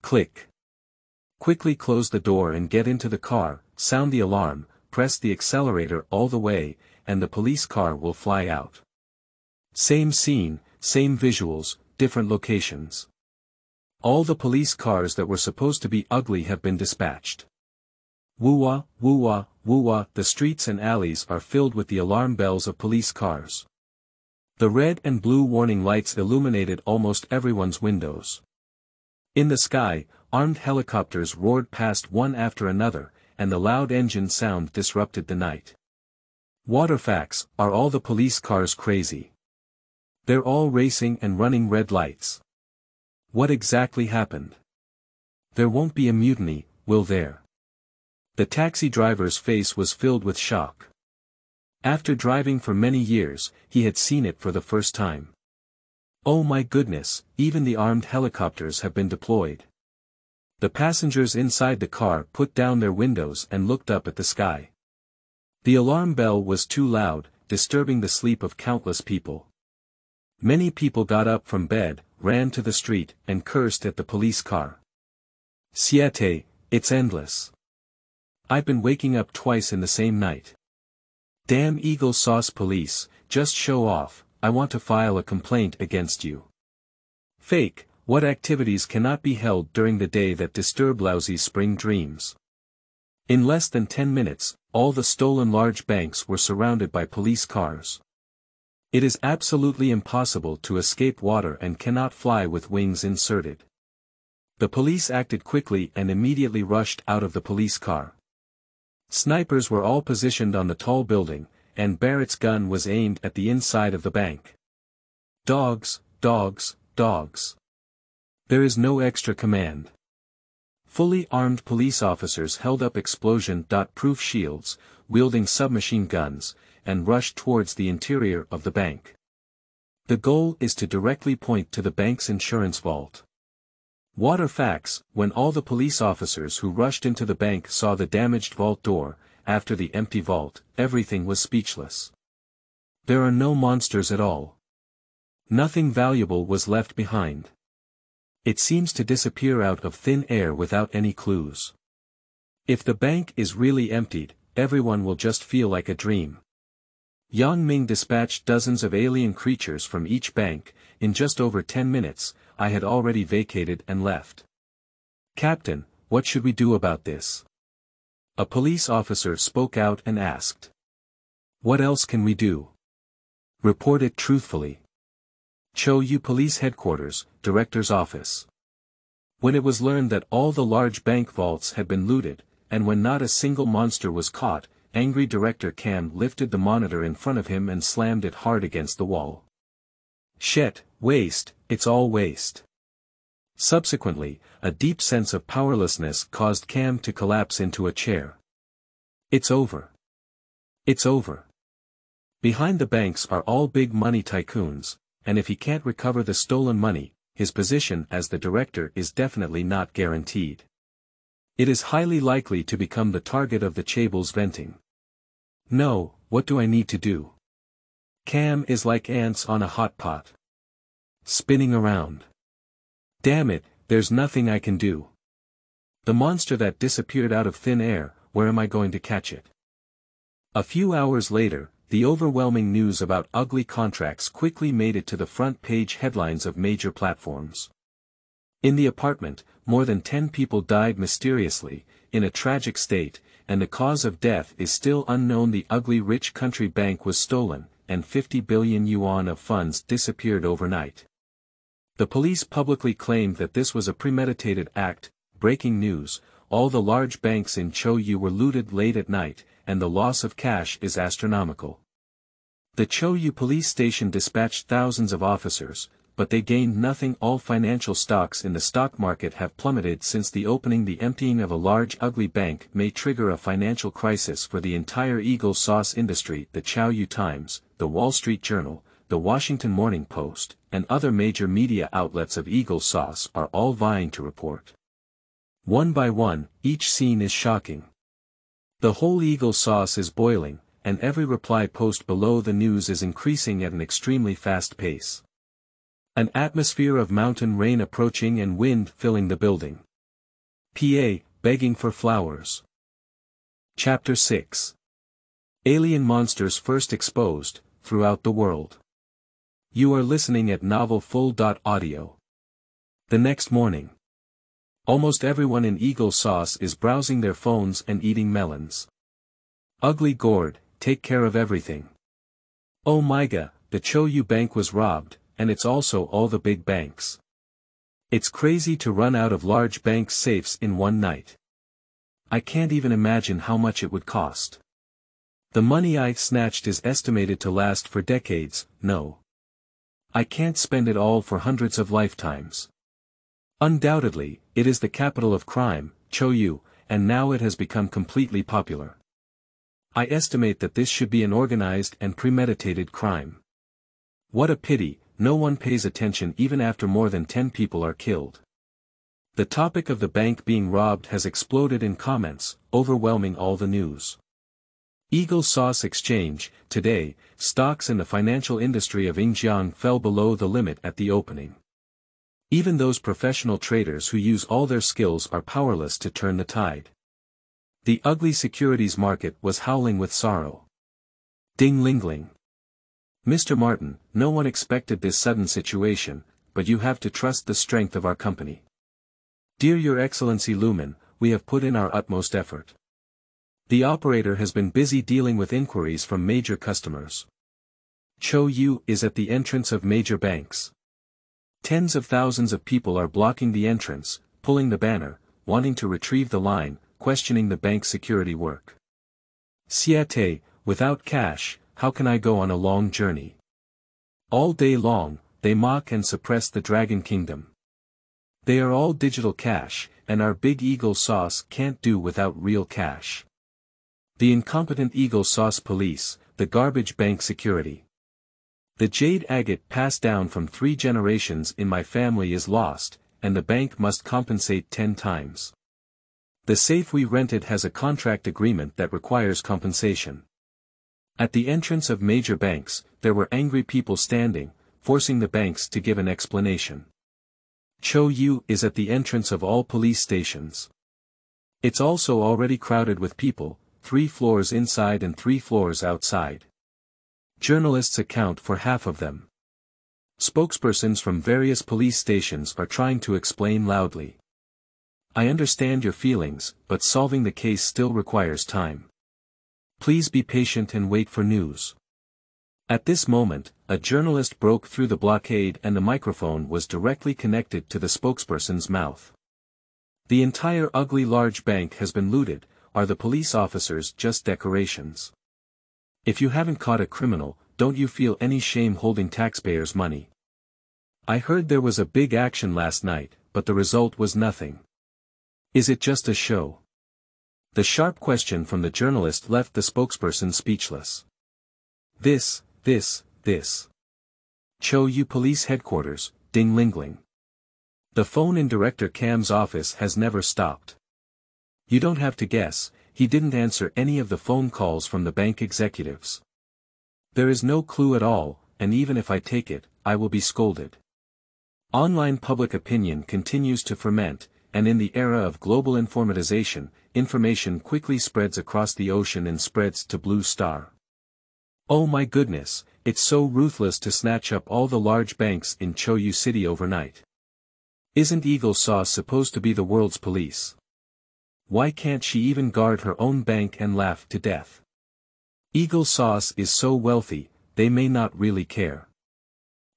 Click. Quickly close the door and get into the car, sound the alarm, press the accelerator all the way, and the police car will fly out. Same scene, same visuals, different locations. All the police cars that were supposed to be ugly have been dispatched. Woo-wah, woo-wah, woo-wah, the streets and alleys are filled with the alarm bells of police cars. The red and blue warning lights illuminated almost everyone's windows. In the sky, armed helicopters roared past one after another, and the loud engine sound disrupted the night. Waterfax, are all the police cars crazy? They're all racing and running red lights. What exactly happened? There won't be a mutiny, will there? The taxi driver's face was filled with shock. After driving for many years, he had seen it for the first time. Oh my goodness, even the armed helicopters have been deployed. The passengers inside the car put down their windows and looked up at the sky. The alarm bell was too loud, disturbing the sleep of countless people. Many people got up from bed, ran to the street, and cursed at the police car. Siete, it's endless. I've been waking up twice in the same night. Damn Eagle Sauce police, just show off, I want to file a complaint against you. Fake, what activities cannot be held during the day that disturb lousy spring dreams? In less than 10 minutes, all the stolen large banks were surrounded by police cars. It is absolutely impossible to escape water and cannot fly with wings inserted. The police acted quickly and immediately rushed out of the police car. Snipers were all positioned on the tall building, and Barrett's gun was aimed at the inside of the bank. Dogs, dogs, dogs. There is no extra command. Fully armed police officers held up explosion-proof shields, wielding submachine guns, and rushed towards the interior of the bank. The goal is to directly point to the bank's insurance vault. Waterfax, when all the police officers who rushed into the bank saw the damaged vault door, after the empty vault, everything was speechless. There are no monsters at all. Nothing valuable was left behind. It seems to disappear out of thin air without any clues. If the bank is really emptied, everyone will just feel like a dream. Yang Ming dispatched dozens of alien creatures from each bank. In just over 10 minutes, I had already vacated and left. Captain, what should we do about this? A police officer spoke out and asked. What else can we do? Report it truthfully. Chou Police Headquarters, Director's Office. When it was learned that all the large bank vaults had been looted, and when not a single monster was caught, angry Director Cam lifted the monitor in front of him and slammed it hard against the wall. Shit, waste, it's all waste. Subsequently, a deep sense of powerlessness caused Cam to collapse into a chair. It's over. It's over. Behind the banks are all big money tycoons, and if he can't recover the stolen money, his position as the director is definitely not guaranteed. It is highly likely to become the target of the Chable's venting. No, what do I need to do? Cam is like ants on a hot pot. Spinning around. Damn it, there's nothing I can do. The monster that disappeared out of thin air, where am I going to catch it? A few hours later, the overwhelming news about ugly contracts quickly made it to the front page headlines of major platforms. In the apartment, more than 10 people died mysteriously, in a tragic state, and the cause of death is still unknown. The ugly rich country bank was stolen, and 50 billion yuan of funds disappeared overnight. The police publicly claimed that this was a premeditated act. Breaking news, all the large banks in Chou were looted late at night, and the loss of cash is astronomical. The Chou police station dispatched thousands of officers, but they gained nothing. All financial stocks in the stock market have plummeted since the opening. The emptying of a large ugly bank may trigger a financial crisis for the entire Eagle Sauce industry. The Chou Times, the Wall Street Journal, the Washington Morning Post, and other major media outlets of Eagle Sauce are all vying to report. One by one, each scene is shocking. The whole Eagle Sauce is boiling, and every reply post below the news is increasing at an extremely fast pace. An atmosphere of mountain rain approaching and wind filling the building. PA, begging for flowers. Chapter 6. Alien monsters first exposed, throughout the world. You are listening at novelfull.audio. The next morning. Almost everyone in Eagle Sauce is browsing their phones and eating melons. Ugly gourd, take care of everything. Oh my god, the Chou bank was robbed, and it's also all the big banks. It's crazy to run out of large bank safes in one night. I can't even imagine how much it would cost. The money I snatched is estimated to last for decades. No. I can't spend it all for hundreds of lifetimes. Undoubtedly, it is the capital of crime, Chou, and now it has become completely popular. I estimate that this should be an organized and premeditated crime. What a pity, no one pays attention even after more than 10 people are killed. The topic of the bank being robbed has exploded in comments, overwhelming all the news. Eagle Sauce Exchange, today, stocks in the financial industry of Xinjiang fell below the limit at the opening. Even those professional traders who use all their skills are powerless to turn the tide. The ugly securities market was howling with sorrow. Ding-ling-ling. Mr. Martin, no one expected this sudden situation, but you have to trust the strength of our company. Dear Your Excellency Lumen, we have put in our utmost effort. The operator has been busy dealing with inquiries from major customers. Chou is at the entrance of major banks. Tens of thousands of people are blocking the entrance, pulling the banner, wanting to retrieve the line, questioning the bank's security work. Siete, without cash, how can I go on a long journey? All day long, they mock and suppress the Dragon Kingdom. They are all digital cash, and our big Eagle Sauce can't do without real cash. The incompetent Eagle Sauce police, the garbage bank security. The jade agate passed down from 3 generations in my family is lost, and the bank must compensate 10 times. The safe we rented has a contract agreement that requires compensation. At the entrance of major banks, there were angry people standing, forcing the banks to give an explanation. Chou is at the entrance of all police stations. It's also already crowded with people, 3 floors inside and 3 floors outside. Journalists account for half of them. Spokespersons from various police stations are trying to explain loudly. I understand your feelings, but solving the case still requires time. Please be patient and wait for news. At this moment, a journalist broke through the blockade and the microphone was directly connected to the spokesperson's mouth. The entire ugly large bank has been looted. Are the police officers just decorations? If you haven't caught a criminal, don't you feel any shame holding taxpayers' money? I heard there was a big action last night, but the result was nothing. Is it just a show? The sharp question from the journalist left the spokesperson speechless. This. Chou Police Headquarters, Ding Lingling. The phone in Director Cam's office has never stopped. You don't have to guess, he didn't answer any of the phone calls from the bank executives. There is no clue at all, and even if I take it, I will be scolded. Online public opinion continues to ferment, and in the era of global informatization, information quickly spreads across the ocean and spreads to Blue Star. Oh my goodness, it's so ruthless to snatch up all the large banks in Chou City overnight. Isn't Eagle Sauce supposed to be the world's police? Why can't she even guard her own bank and laugh to death? Eagle Sauce is so wealthy, they may not really care.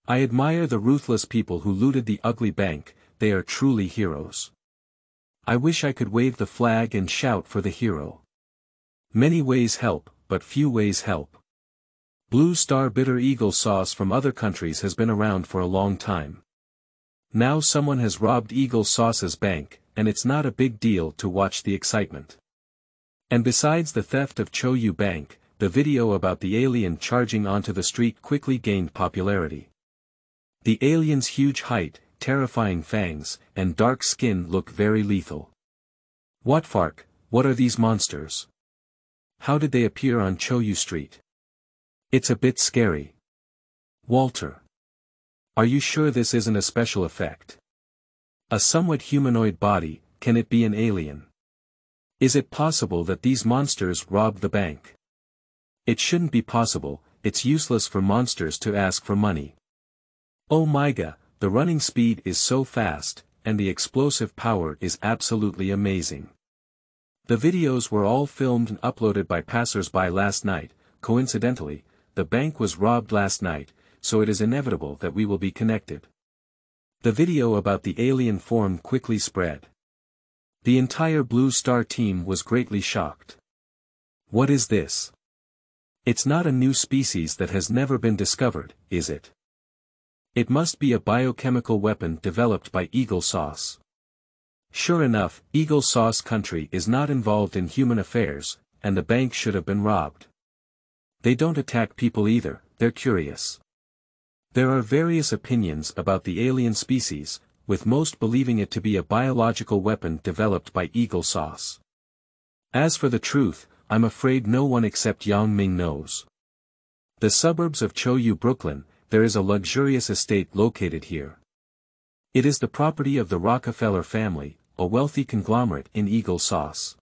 I admire the ruthless people who looted the ugly bank, they are truly heroes. I wish I could wave the flag and shout for the hero. Many ways help, but few ways help. Blue Star bitter Eagle Sauce from other countries has been around for a long time. Now someone has robbed Eagle Sauce's bank, and it's not a big deal to watch the excitement. And besides the theft of Chou Bank, the video about the alien charging onto the street quickly gained popularity. The alien's huge height, terrifying fangs, and dark skin look very lethal. What fark, what are these monsters? How did they appear on Chou Street? It's a bit scary. Walter. Are you sure this isn't a special effect? A somewhat humanoid body, can it be an alien? Is it possible that these monsters robbed the bank? It shouldn't be possible, it's useless for monsters to ask for money. Oh my god, the running speed is so fast, and the explosive power is absolutely amazing. The videos were all filmed and uploaded by passers-by last night. Coincidentally, the bank was robbed last night, so it is inevitable that we will be connected. The video about the alien form quickly spread. The entire Blue Star team was greatly shocked. What is this? It's not a new species that has never been discovered, is it? It must be a biochemical weapon developed by Eagle Sauce. Sure enough, Eagle Sauce country is not involved in human affairs, and the bank should have been robbed. They don't attack people either, they're curious. There are various opinions about the alien species, with most believing it to be a biological weapon developed by Eagle Sauce. As for the truth, I'm afraid no one except Yang Ming knows. The suburbs of Chou, Brooklyn, there is a luxurious estate located here. It is the property of the Rockefeller family, a wealthy conglomerate in Eagle Sauce.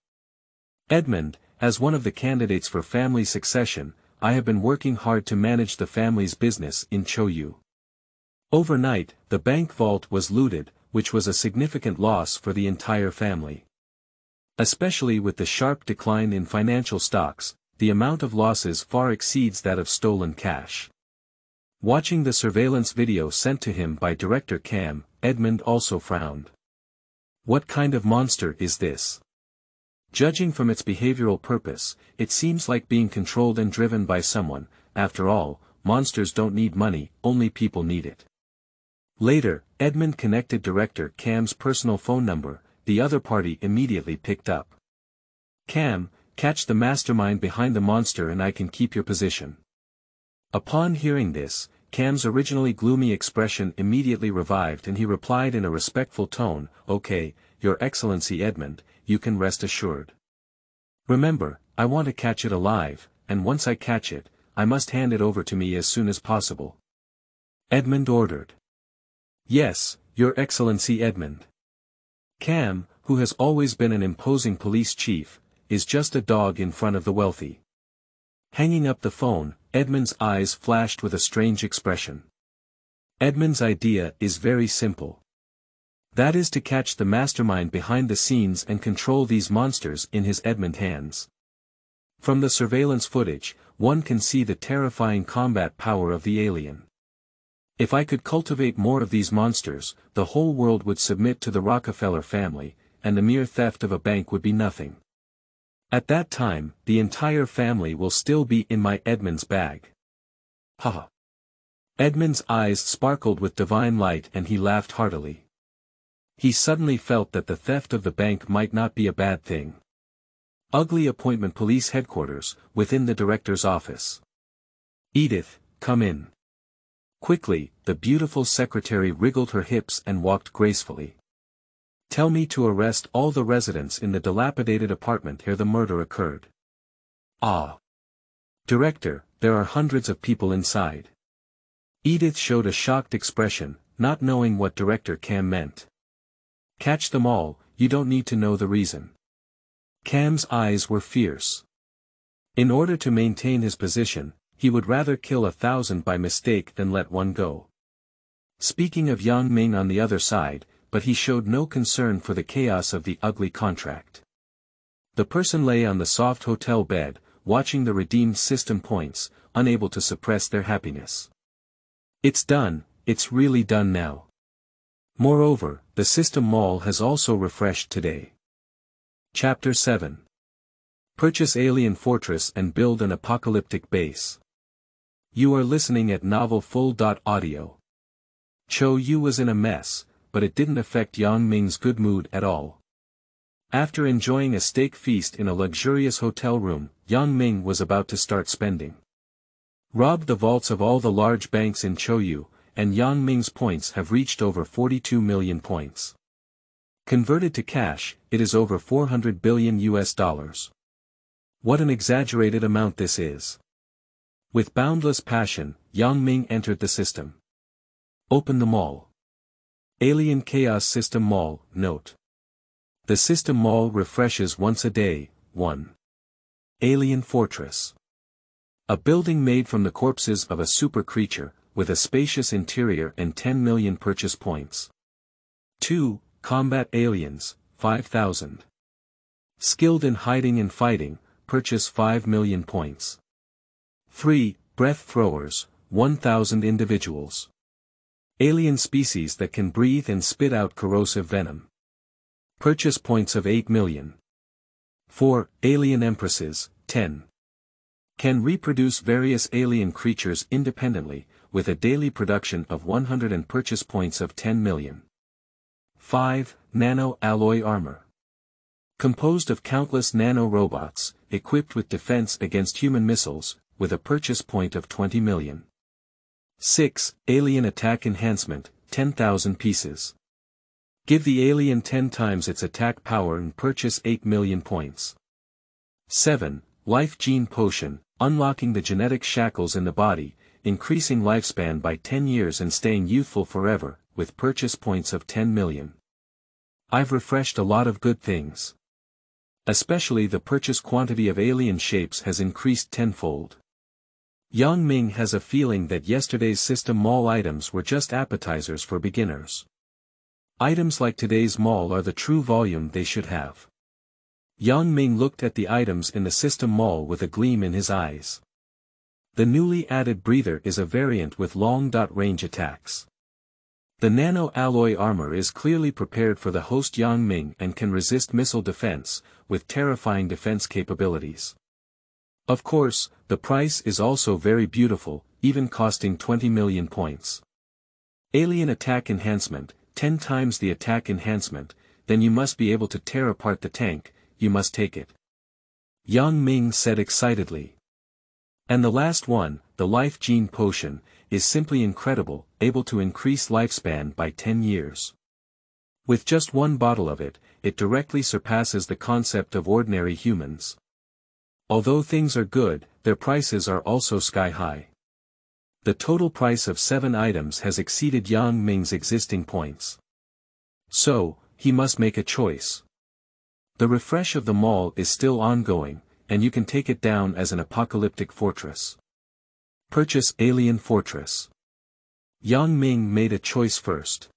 Edmund, as one of the candidates for family succession, I have been working hard to manage the family's business in Chou. Overnight, the bank vault was looted, which was a significant loss for the entire family. Especially with the sharp decline in financial stocks, the amount of losses far exceeds that of stolen cash. Watching the surveillance video sent to him by Director Cam, Edmund also frowned. What kind of monster is this? Judging from its behavioral purpose, it seems like being controlled and driven by someone. After all, monsters don't need money, only people need it. Later, Edmund connected Director Cam's personal phone number, the other party immediately picked up. Cam, catch the mastermind behind the monster and I can keep your position. Upon hearing this, Cam's originally gloomy expression immediately revived and he replied in a respectful tone, "Okay, Your Excellency Edmund, you can rest assured. Remember, I want to catch it alive, and once I catch it, I must hand it over to me as soon as possible." Edmund ordered. "Yes, Your Excellency Edmund." Cam, who has always been an imposing police chief, is just a dog in front of the wealthy. Hanging up the phone, Edmund's eyes flashed with a strange expression. Edmund's idea is very simple. That is to catch the mastermind behind the scenes and control these monsters in his Edmund hands. From the surveillance footage, one can see the terrifying combat power of the alien. If I could cultivate more of these monsters, the whole world would submit to the Rockefeller family, and the mere theft of a bank would be nothing. At that time, the entire family will still be in my Edmund's bag. Haha. Edmund's eyes sparkled with divine light and he laughed heartily. He suddenly felt that the theft of the bank might not be a bad thing. Ugly appointment police headquarters, within the director's office. Edith, come in. Quickly, the beautiful secretary wriggled her hips and walked gracefully. Tell me to arrest all the residents in the dilapidated apartment where the murder occurred. Ah. Director, there are hundreds of people inside. Edith showed a shocked expression, not knowing what Director Cam meant. Catch them all, you don't need to know the reason. Cam's eyes were fierce. In order to maintain his position, he would rather kill 1,000 by mistake than let one go. Speaking of Yang Ming on the other side, but he showed no concern for the chaos of the ugly contract. The person lay on the soft hotel bed, watching the redeemed system points, unable to suppress their happiness. It's done, it's really done now. Moreover, the system mall has also refreshed today. Chapter 7. Purchase Alien Fortress and build an apocalyptic base. You are listening at novelfull.audio. Chou was in a mess, but it didn't affect Yang Ming's good mood at all. After enjoying a steak feast in a luxurious hotel room, Yang Ming was about to start spending. Robbed the vaults of all the large banks in Chou, and Yang Ming's points have reached over 42 million points. Converted to cash, it is over $400 billion. What an exaggerated amount this is. With boundless passion, Yang Ming entered the system. Open the mall. Alien Chaos System Mall, note. The system mall refreshes once a day. 1. Alien Fortress. A building made from the corpses of a super creature, with a spacious interior and 10 million purchase points. 2. Combat Aliens, 5,000. Skilled in hiding and fighting, purchase 5 million points. 3. Breath Throwers, 1,000 individuals. Alien species that can breathe and spit out corrosive venom. Purchase points of 8 million. 4. Alien Empresses, 10. Can reproduce various alien creatures independently, with a daily production of 100 and purchase points of 10 million. 5. Nano Alloy Armor. Composed of countless nano-robots, equipped with defense against human missiles, with a purchase point of 20 million. 6. Alien Attack Enhancement, 10,000 pieces. Give the alien 10 times its attack power and purchase 8 million points. 7. Life Gene Potion, unlocking the genetic shackles in the body, increasing lifespan by 10 years and staying youthful forever, with purchase points of 10 million. I've refreshed a lot of good things. Especially the purchase quantity of alien shapes has increased tenfold. Yang Ming has a feeling that yesterday's system mall items were just appetizers for beginners. Items like today's mall are the true volume they should have. Yang Ming looked at the items in the system mall with a gleam in his eyes. The newly added breather is a variant with long-range attacks. The nano-alloy armor is clearly prepared for the host Yang Ming and can resist missile defense, with terrifying defense capabilities. Of course, the price is also very beautiful, even costing 20 million points. Alien Attack Enhancement, 10 times the attack enhancement, then you must be able to tear apart the tank, you must take it. Yang Ming said excitedly. And the last one, the Life Gene Potion, is simply incredible, able to increase lifespan by 10 years. With just one bottle of it, it directly surpasses the concept of ordinary humans. Although things are good, their prices are also sky high. The total price of 7 items has exceeded Yang Ming's existing points. So, he must make a choice. The refresh of the mall is still ongoing, and you can take it down as an apocalyptic fortress. Purchase Alien Fortress. Yang Ming made a choice first.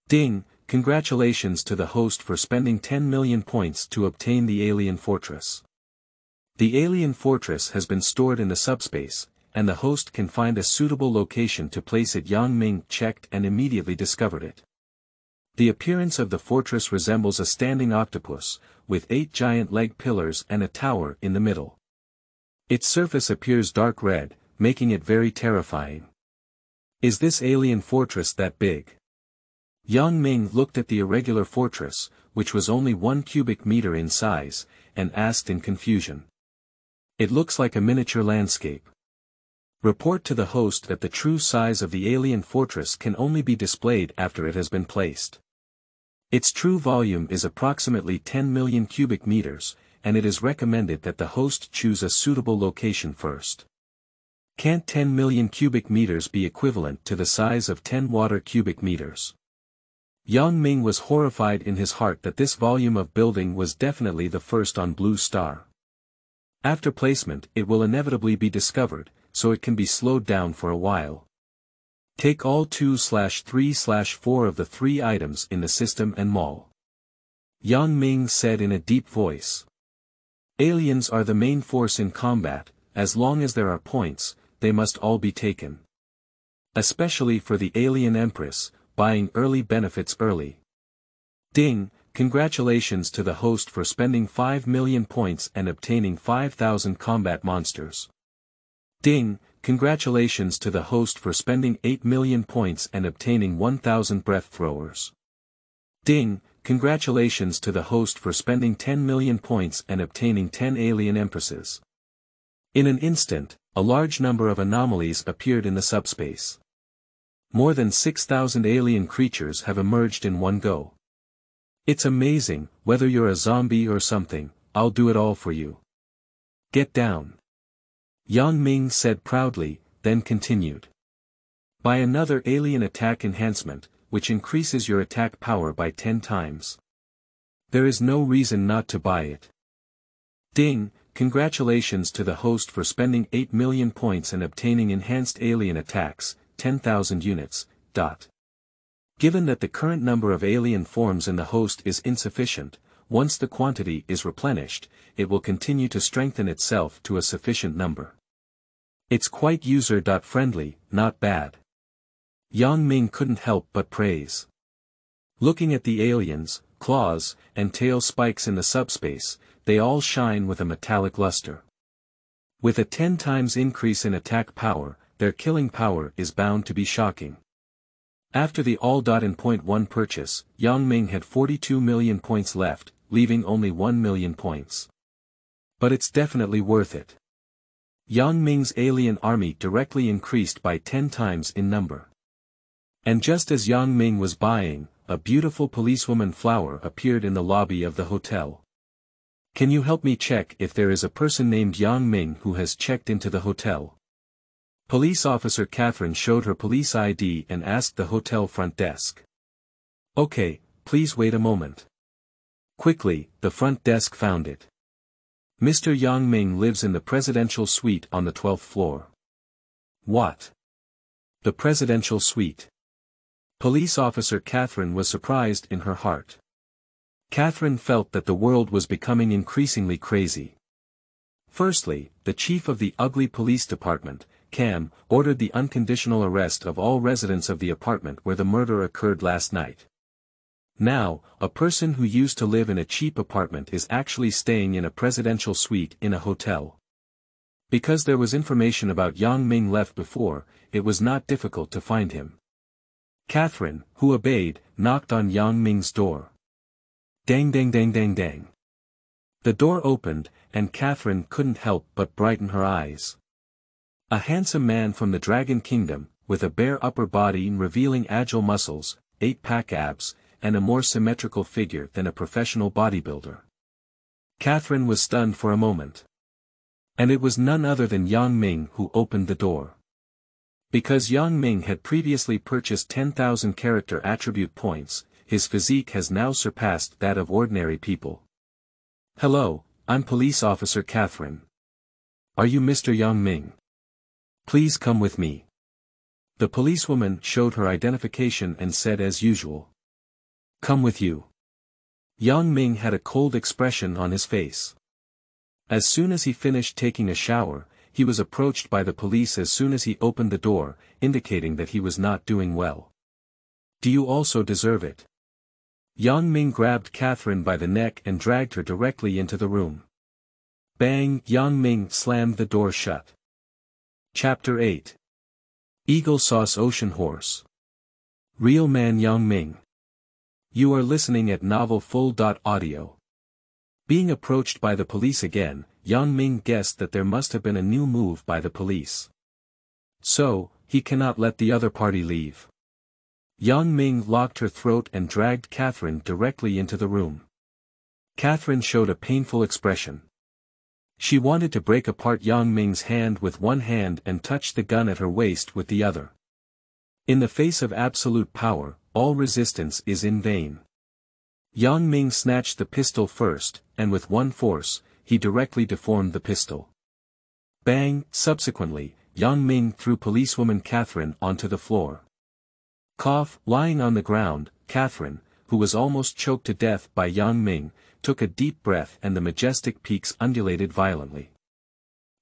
Ding, congratulations to the host for spending 10 million points to obtain the alien fortress. The alien fortress has been stored in the subspace, and the host can find a suitable location to place it. Yang Ming checked and immediately discovered it. The appearance of the fortress resembles a standing octopus, with 8 giant leg pillars and a tower in the middle. Its surface appears dark red, making it very terrifying. Is this alien fortress that big? Yang Ming looked at the irregular fortress, which was only 1 cubic meter in size, and asked in confusion. It looks like a miniature landscape. Report to the host that the true size of the alien fortress can only be displayed after it has been placed. Its true volume is approximately 10 million cubic meters, and it is recommended that the host choose a suitable location first. Can't 10 million cubic meters be equivalent to the size of 10 water cubic meters? Yang Ming was horrified in his heart that this volume of building was definitely the first on Blue Star. After placement it will inevitably be discovered, so it can be slowed down for a while. Take all 2/3/4 of the 3 items in the system and mall. Yang Ming said in a deep voice. Aliens are the main force in combat, as long as there are points, they must all be taken. Especially for the alien empress, buying early benefits early. Ding, congratulations to the host for spending 5 million points and obtaining 5,000 combat monsters. Ding, congratulations to the host for spending 8 million points and obtaining 1,000 breath throwers. Ding, congratulations to the host for spending 10 million points and obtaining 10 alien empresses. In an instant, a large number of anomalies appeared in the subspace. More than 6,000 alien creatures have emerged in one go. It's amazing, whether you're a zombie or something, I'll do it all for you. Get down. Yang Ming said proudly, then continued. Buy another alien attack enhancement, which increases your attack power by 10 times. There is no reason not to buy it. Ding, congratulations to the host for spending 8 million points and obtaining enhanced alien attacks, 10,000 units. Given that the current number of alien forms in the host is insufficient, once the quantity is replenished, it will continue to strengthen itself to a sufficient number. It's quite user-friendly, not bad. Yang Ming couldn't help but praise. Looking at the aliens, claws, and tail spikes in the subspace, they all shine with a metallic luster. With a 10 times increase in attack power, their killing power is bound to be shocking. After the all.in.1 purchase, Yang Ming had 42 million points left, leaving only 1 million points. But it's definitely worth it. Yang Ming's alien army directly increased by 10 times in number. And just as Yang Ming was buying, a beautiful policewoman flower appeared in the lobby of the hotel. Can you help me check if there is a person named Yang Ming who has checked into the hotel? Police officer Catherine showed her police ID and asked the hotel front desk. Okay, please wait a moment. Quickly, the front desk found it. Mr. Yang Ming lives in the presidential suite on the 12th floor. What? The presidential suite. Police officer Catherine was surprised in her heart. Catherine felt that the world was becoming increasingly crazy. Firstly, the chief of the ugly police department, Cam, ordered the unconditional arrest of all residents of the apartment where the murder occurred last night. Now, a person who used to live in a cheap apartment is actually staying in a presidential suite in a hotel. Because there was information about Yang Ming left before, it was not difficult to find him. Catherine, who obeyed, knocked on Yang Ming's door. Dang dang dang dang dang. The door opened, and Catherine couldn't help but brighten her eyes. A handsome man from the Dragon Kingdom, with a bare upper body revealing agile muscles, 8-pack abs, and a more symmetrical figure than a professional bodybuilder. Catherine was stunned for a moment. And it was none other than Yang Ming who opened the door. Because Yang Ming had previously purchased 10,000 character attribute points, his physique has now surpassed that of ordinary people. Hello, I'm Police Officer Catherine. Are you Mr. Yang Ming? Please come with me. The policewoman showed her identification and said as usual. Come with you. Yang Ming had a cold expression on his face. As soon as he finished taking a shower, he was approached by the police as soon as he opened the door, indicating that he was not doing well. Do you also deserve it? Yang Ming grabbed Catherine by the neck and dragged her directly into the room. Bang! Yang Ming slammed the door shut. Chapter 8. Eagle Sauce Ocean Horse. Real man Yang Ming. You are listening at novelfull.audio. Being approached by the police again, Yang Ming guessed that there must have been a new move by the police. So, he cannot let the other party leave. Yang Ming locked her throat and dragged Catherine directly into the room. Catherine showed a painful expression. She wanted to break apart Yang Ming's hand with one hand and touch the gun at her waist with the other. In the face of absolute power, all resistance is in vain. Yang Ming snatched the pistol first, and with one force, he directly deformed the pistol. Bang! Subsequently, Yang Ming threw policewoman Catherine onto the floor. Cough! Lying on the ground, Catherine, who was almost choked to death by Yang Ming, took a deep breath and the majestic peaks undulated violently.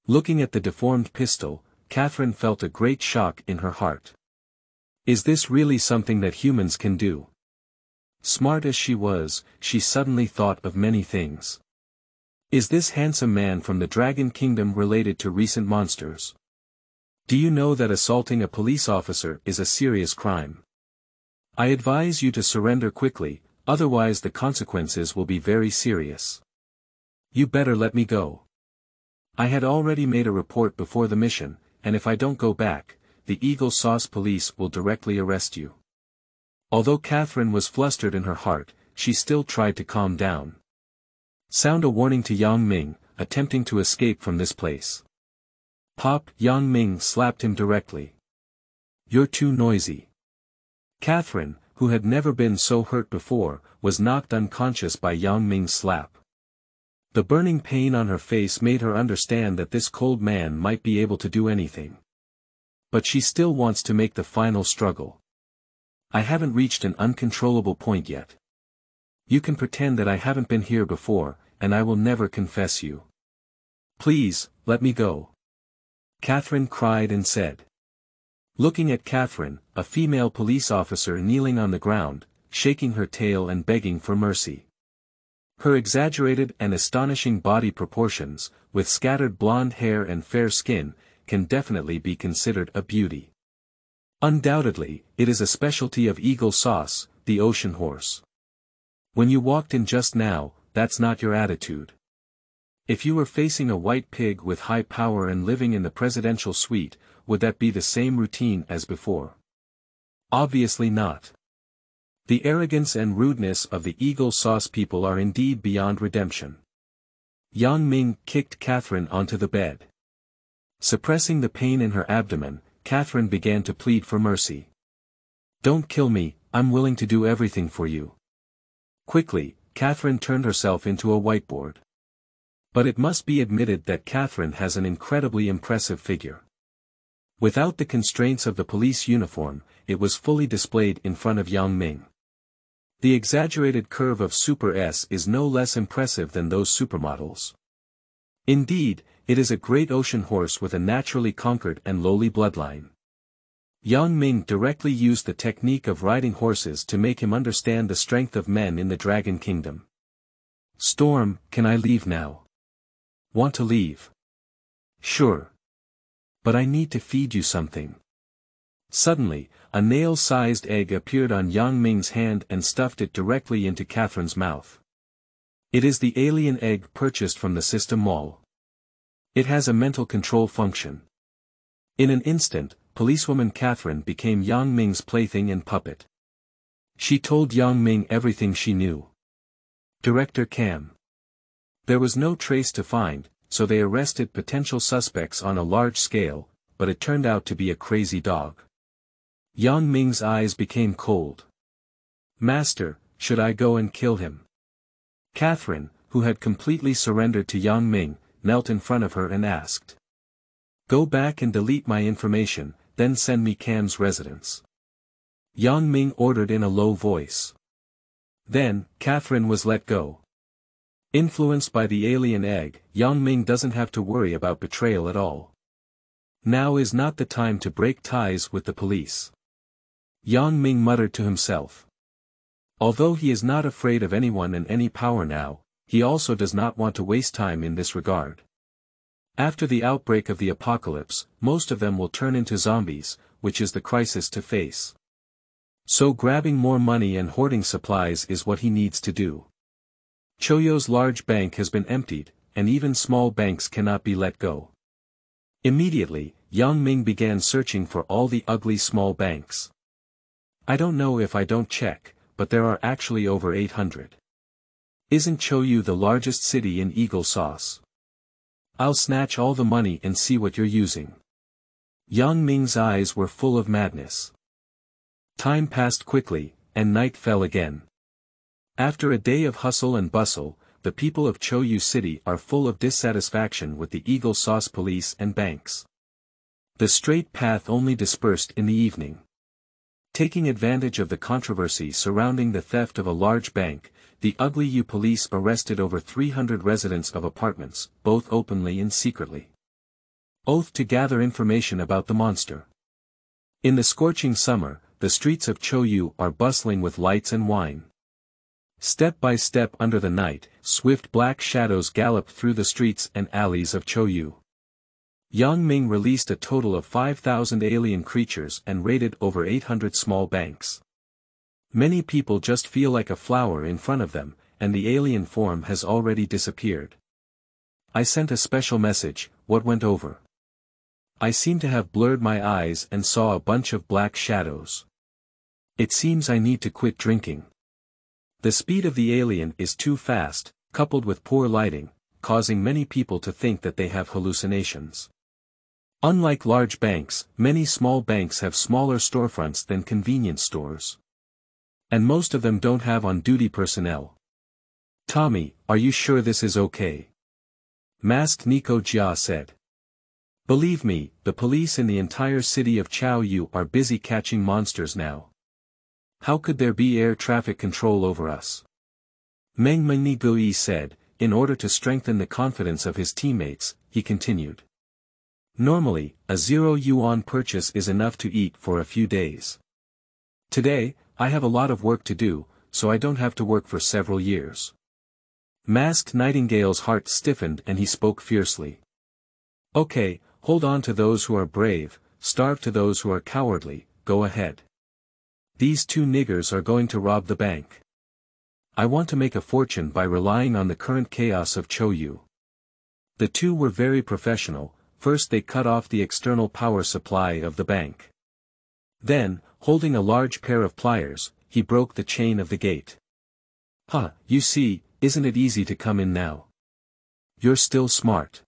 Looking at the deformed pistol, Catherine felt a great shock in her heart. Is this really something that humans can do? Smart as she was, she suddenly thought of many things. Is this handsome man from the Dragon Kingdom related to recent monsters? Do you know that assaulting a police officer is a serious crime? I advise you to surrender quickly, otherwise the consequences will be very serious. You better let me go. I had already made a report before the mission, and if I don't go back, the Eagle Sauce police will directly arrest you. Although Catherine was flustered in her heart, she still tried to calm down. Sound a warning to Yang Ming, attempting to escape from this place. Pop! Yang Ming slapped him directly. You're too noisy. Catherine, who had never been so hurt before, was knocked unconscious by Yang Ming's slap. The burning pain on her face made her understand that this cold man might be able to do anything. But she still wants to make the final struggle. I haven't reached an uncontrollable point yet. You can pretend that I haven't been here before, and I will never confess you. Please, let me go. Catherine cried and said. Looking at Catherine, a female police officer kneeling on the ground, shaking her tail and begging for mercy. Her exaggerated and astonishing body proportions, with scattered blonde hair and fair skin, can definitely be considered a beauty. Undoubtedly, it is a specialty of Eagle Sauce, the ocean horse. When you walked in just now, that's not your attitude. If you were facing a white pig with high power and living in the presidential suite, would that be the same routine as before? Obviously not. The arrogance and rudeness of the Eagle Sauce people are indeed beyond redemption. Yang Ming kicked Catherine onto the bed. Suppressing the pain in her abdomen, Catherine began to plead for mercy. Don't kill me, I'm willing to do everything for you. Quickly, Catherine turned herself into a whiteboard. But it must be admitted that Catherine has an incredibly impressive figure. Without the constraints of the police uniform, it was fully displayed in front of Yang Ming. The exaggerated curve of Super S is no less impressive than those supermodels. Indeed, it is a great ocean horse with a naturally conquered and lowly bloodline. Yang Ming directly used the technique of riding horses to make him understand the strength of men in the Dragon Kingdom. Storm, can I leave now? Want to leave? Sure. But I need to feed you something. Suddenly, a nail-sized egg appeared on Yang Ming's hand and stuffed it directly into Catherine's mouth. It is the alien egg purchased from the system mall. It has a mental control function. In an instant, policewoman Catherine became Yang Ming's plaything and puppet. She told Yang Ming everything she knew. Director Cam. There was no trace to find, so they arrested potential suspects on a large scale, but it turned out to be a crazy dog. Yang Ming's eyes became cold. Master, should I go and kill him? Catherine, who had completely surrendered to Yang Ming, knelt in front of her and asked. Go back and delete my information, then send me Cam's residence. Yang Ming ordered in a low voice. Then, Catherine was let go. Influenced by the alien egg, Yang Ming doesn't have to worry about betrayal at all. Now is not the time to break ties with the police. Yang Ming muttered to himself. Although he is not afraid of anyone and any power now, he also does not want to waste time in this regard. After the outbreak of the apocalypse, most of them will turn into zombies, which is the crisis to face. So grabbing more money and hoarding supplies is what he needs to do. Chou's large bank has been emptied, and even small banks cannot be let go. Immediately, Yang Ming began searching for all the ugly small banks. I don't know if I don't check, but there are actually over 800. Isn't Chou the largest city in Eagle Sauce? I'll snatch all the money and see what you're using. Yang Ming's eyes were full of madness. Time passed quickly, and night fell again. After a day of hustle and bustle, the people of Chou City are full of dissatisfaction with the Eagle Sauce police and banks. The straight path only dispersed in the evening. Taking advantage of the controversy surrounding the theft of a large bank, the ugly U police arrested over 300 residents of apartments, both openly and secretly. Oath to gather information about the monster. In the scorching summer, the streets of Chou are bustling with lights and wine. Step by step under the night, swift black shadows gallop through the streets and alleys of Chou. Yang Ming released a total of 5,000 alien creatures and raided over 800 small banks. Many people just feel like a flower in front of them, and the alien form has already disappeared. I sent a special message, what went over? I seem to have blurred my eyes and saw a bunch of black shadows. It seems I need to quit drinking. The speed of the alien is too fast, coupled with poor lighting, causing many people to think that they have hallucinations. Unlike large banks, many small banks have smaller storefronts than convenience stores. And most of them don't have on-duty personnel. Tommy, are you sure this is okay? Masked Nico Jia said. Believe me, the police in the entire city of Chou are busy catching monsters now. How could there be air traffic control over us? Meng Menigui said, in order to strengthen the confidence of his teammates, he continued. Normally, a 0 yuan purchase is enough to eat for a few days. Today, I have a lot of work to do, so I don't have to work for several years. Masked Nightingale's heart stiffened and he spoke fiercely. Okay, hold on to those who are brave, starve to those who are cowardly, go ahead. These two niggers are going to rob the bank. I want to make a fortune by relying on the current chaos of Chou. The two were very professional. First they cut off the external power supply of the bank. Then, holding a large pair of pliers, he broke the chain of the gate. You see, isn't it easy to come in now? You're still smart.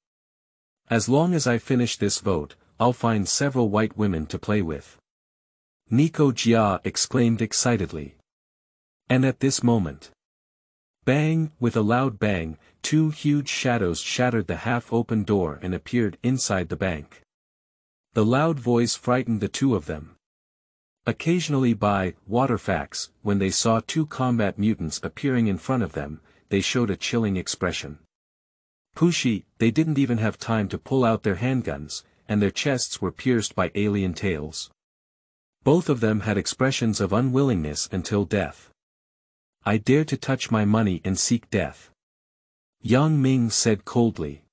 As long as I finish this vote, I'll find several white women to play with. Nico Jia exclaimed excitedly. And at this moment. Bang, with a loud bang, two huge shadows shattered the half-open door and appeared inside the bank. The loud voice frightened the two of them. Occasionally by waterfacts, when they saw two combat mutants appearing in front of them, they showed a chilling expression. Pushi, they didn't even have time to pull out their handguns, and their chests were pierced by alien tails. Both of them had expressions of unwillingness until death. I dare to touch my money and seek death. Yang Ming said coldly.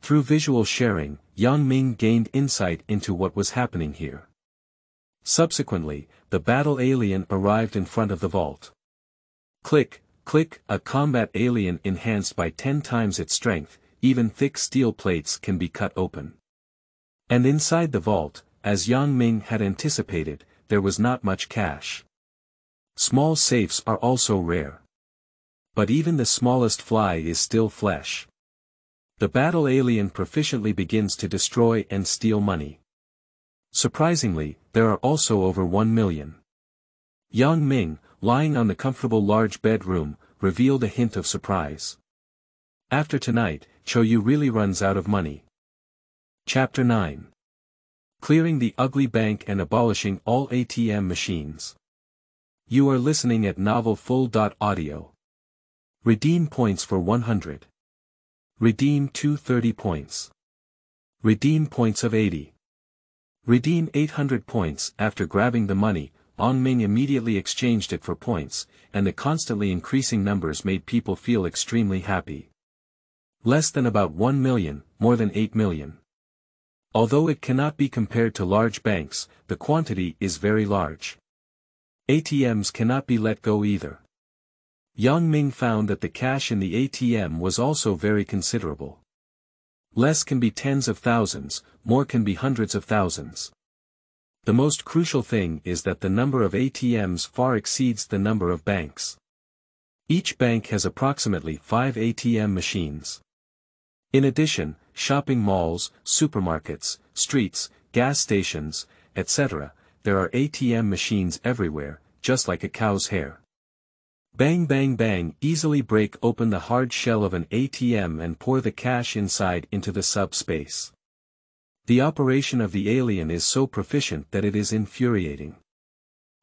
Through visual sharing, Yang Ming gained insight into what was happening here. Subsequently, the battle alien arrived in front of the vault. Click, click, a combat alien enhanced by 10 times its strength, even thick steel plates can be cut open. And inside the vault, as Yang Ming had anticipated, there was not much cash. Small safes are also rare. But even the smallest fly is still flesh. The battle alien proficiently begins to destroy and steal money. Surprisingly, there are also over 1 million. Yang Ming, lying on the comfortable large bedroom, revealed a hint of surprise. After tonight, Chou really runs out of money. Chapter 9. Clearing the ugly bank and abolishing all ATM machines. You are listening at Novel Full.audio. Redeem points for 100. Redeem 230 points. Redeem points of 80. Redeem 800 points. After grabbing the money, Ming immediately exchanged it for points, and the constantly increasing numbers made people feel extremely happy. Less than about 1 million, more than 8 million. Although it cannot be compared to large banks, the quantity is very large. ATMs cannot be let go either. Ming found that the cash in the ATM was also very considerable. Less can be tens of thousands, more can be hundreds of thousands. The most crucial thing is that the number of ATMs far exceeds the number of banks. Each bank has approximately 5 ATM machines. In addition, shopping malls, supermarkets, streets, gas stations, etc., there are ATM machines everywhere, just like a cow's hair. Bang bang bang, easily break open the hard shell of an ATM and pour the cash inside into the subspace. The operation of the alien is so proficient that it is infuriating.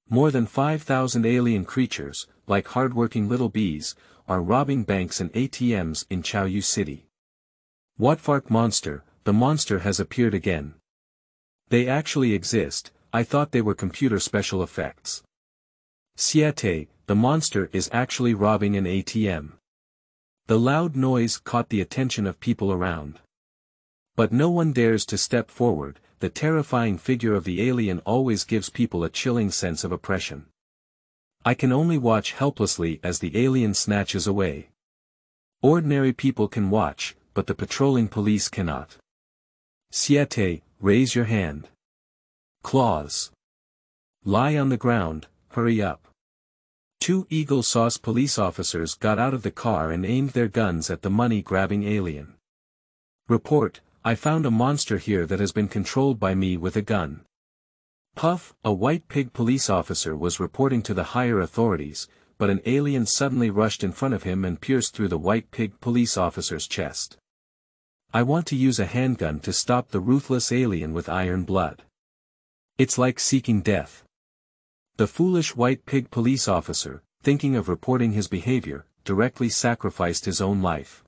More than 5,000 alien creatures, like hardworking little bees, are robbing banks and ATMs in Chou City. What fark monster, the monster has appeared again. They actually exist, I thought they were computer special effects. Siete, the monster is actually robbing an ATM. The loud noise caught the attention of people around. But no one dares to step forward. The terrifying figure of the alien always gives people a chilling sense of oppression. I can only watch helplessly as the alien snatches away. Ordinary people can watch, but the patrolling police cannot. Siete, raise your hand. Claws. Lie on the ground, hurry up. 2 Eagle Sauce police officers got out of the car and aimed their guns at the money-grabbing alien. Report, I found a monster here that has been controlled by me with a gun. Puff, a white pig police officer was reporting to the higher authorities, but an alien suddenly rushed in front of him and pierced through the white pig police officer's chest. I want to use a handgun to stop the ruthless alien with iron blood. It's like seeking death. The foolish white pig police officer, thinking of reporting his behavior, directly sacrificed his own life.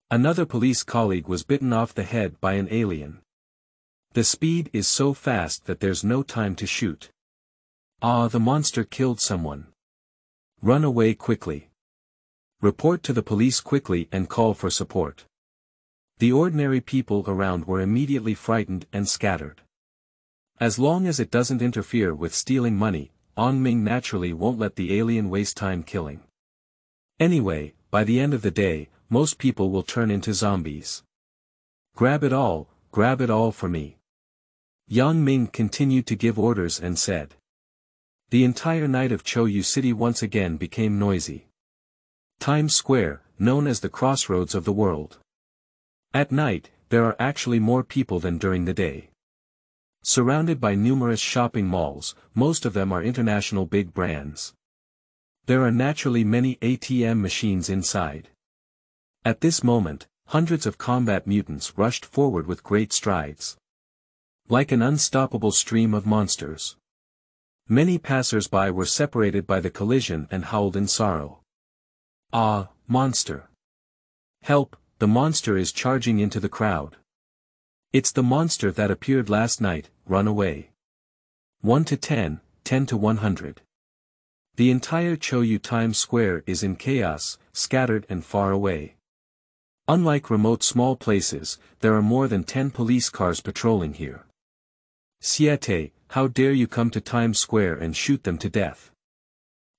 Another police colleague was bitten off the head by an alien. The speed is so fast that there's no time to shoot. Ah, the monster killed someone. Run away quickly. Report to the police quickly and call for support. The ordinary people around were immediately frightened and scattered. As long as it doesn't interfere with stealing money, Ming naturally won't let the alien waste time killing. Anyway, by the end of the day, most people will turn into zombies. Grab it all for me. Ming continued to give orders and said. The entire night of Chou City once again became noisy. Times Square, known as the crossroads of the world. At night, there are actually more people than during the day. Surrounded by numerous shopping malls, most of them are international big brands. There are naturally many ATM machines inside. At this moment, hundreds of combat mutants rushed forward with great strides. Like an unstoppable stream of monsters. Many passers-by were separated by the collision and howled in sorrow. Ah, monster! Help, the monster is charging into the crowd. It's the monster that appeared last night, run away. 1 to 10, 10 to 100. The entire Chou Times Square is in chaos, scattered and far away. Unlike remote small places, there are more than 10 police cars patrolling here. Siete, how dare you come to Times Square and shoot them to death?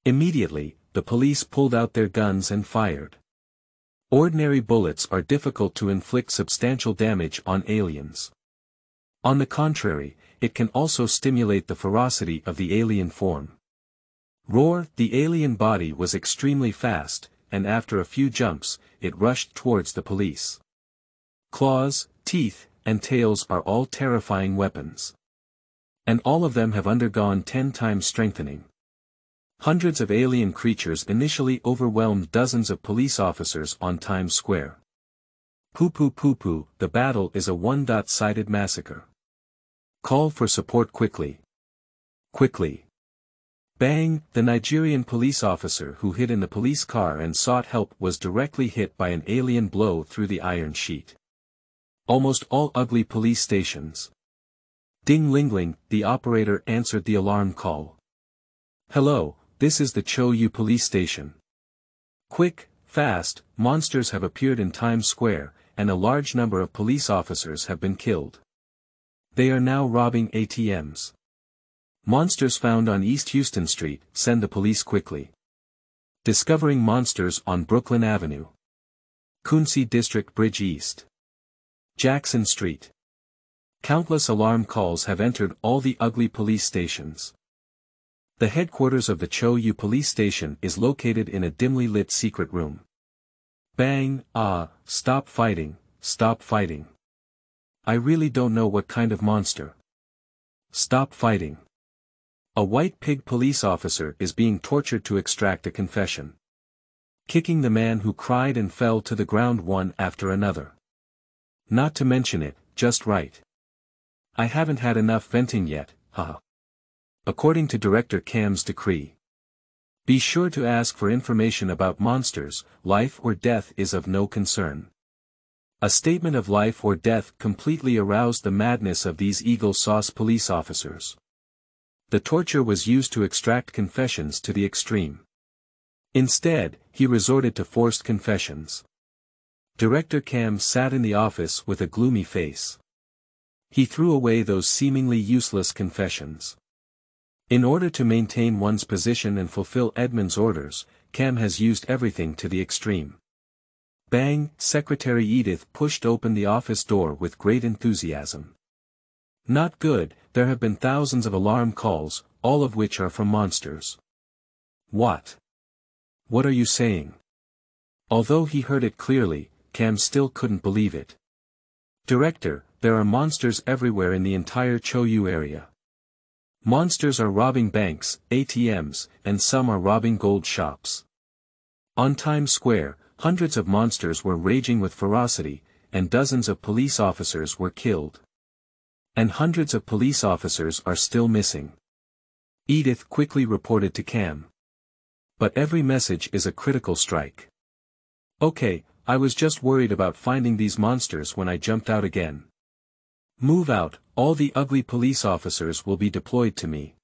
Immediately, the police pulled out their guns and fired. Ordinary bullets are difficult to inflict substantial damage on aliens. On the contrary, it can also stimulate the ferocity of the alien form. Roar, the alien body was extremely fast, and after a few jumps, it rushed towards the police. Claws, teeth, and tails are all terrifying weapons. And all of them have undergone 10 times strengthening. Hundreds of alien creatures initially overwhelmed dozens of police officers on Times Square. Poo-poo, the battle is a one-sided massacre. Call for support quickly. Quickly. Bang! The Nigerian police officer who hid in the police car and sought help was directly hit by an alien blow through the iron sheet. Almost all ugly police stations. Ding-ling-ling, the operator answered the alarm call. Hello, this is the Chou police station. Quick, fast, monsters have appeared in Times Square, and a large number of police officers have been killed. They are now robbing ATMs. Monsters found on East Houston Street, send the police quickly. Discovering monsters on Brooklyn Avenue. Quincy District Bridge East. Jackson Street. Countless alarm calls have entered all the ugly police stations. The headquarters of the Chou police station is located in a dimly lit secret room. Bang! Ah, stop fighting, stop fighting. I really don't know what kind of monster. Stop fighting. A white pig police officer is being tortured to extract a confession. Kicking the man who cried and fell to the ground one after another. Not to mention it, just right. I haven't had enough venting yet, haha. According to Director Cam's decree. Be sure to ask for information about monsters, life or death is of no concern. A statement of life or death completely aroused the madness of these Eagle Sauce police officers. The torture was used to extract confessions to the extreme. Instead, he resorted to forced confessions. Director Cam sat in the office with a gloomy face. He threw away those seemingly useless confessions. In order to maintain one's position and fulfill Edmund's orders, Cam has used everything to the extreme. Bang! Secretary Edith pushed open the office door with great enthusiasm. Not good, there have been thousands of alarm calls, all of which are from monsters. What? What are you saying? Although he heard it clearly, Cam still couldn't believe it. Director, there are monsters everywhere in the entire Chou area. Monsters are robbing banks, ATMs, and some are robbing gold shops. On Times Square, hundreds of monsters were raging with ferocity, and dozens of police officers were killed. And hundreds of police officers are still missing. Edith quickly reported to Cam. But every message is a critical strike. Okay, I was just worried about finding these monsters when I jumped out again. Move out, all the ugly police officers will be deployed to me.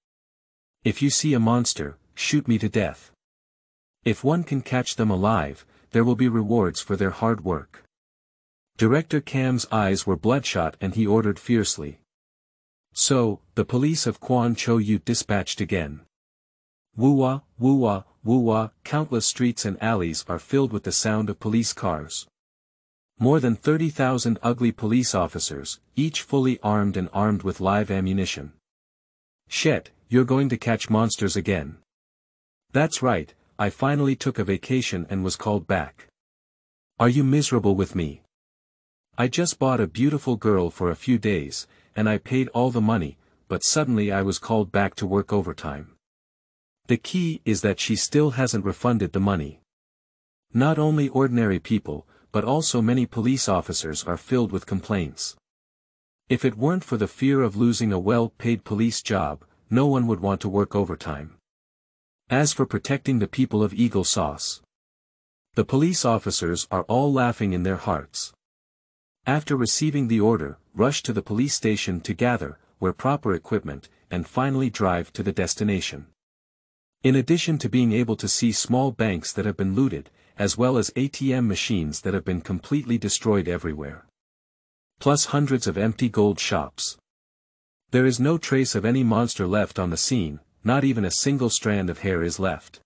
If you see a monster, shoot me to death. If one can catch them alive, there will be rewards for their hard work. Director Cam's eyes were bloodshot and he ordered fiercely. So, the police of Quan Chou dispatched again. Woo-wah, woo-wah, woo-wah, countless streets and alleys are filled with the sound of police cars. More than 30,000 ugly police officers, each fully armed and armed with live ammunition. Shit, you're going to catch monsters again. That's right, I finally took a vacation and was called back. Are you miserable with me? I just bought a beautiful girl for a few days, and I paid all the money, but suddenly I was called back to work overtime. The key is that she still hasn't refunded the money. Not only ordinary people, but also many police officers are filled with complaints. If it weren't for the fear of losing a well-paid police job, no one would want to work overtime. As for protecting the people of Eagle Sauce, the police officers are all laughing in their hearts. After receiving the order, rush to the police station to gather, wear proper equipment, and finally drive to the destination. In addition to being able to see small banks that have been looted, as well as ATM machines that have been completely destroyed everywhere. Plus hundreds of empty gold shops. There is no trace of any monster left on the scene, not even a single strand of hair is left.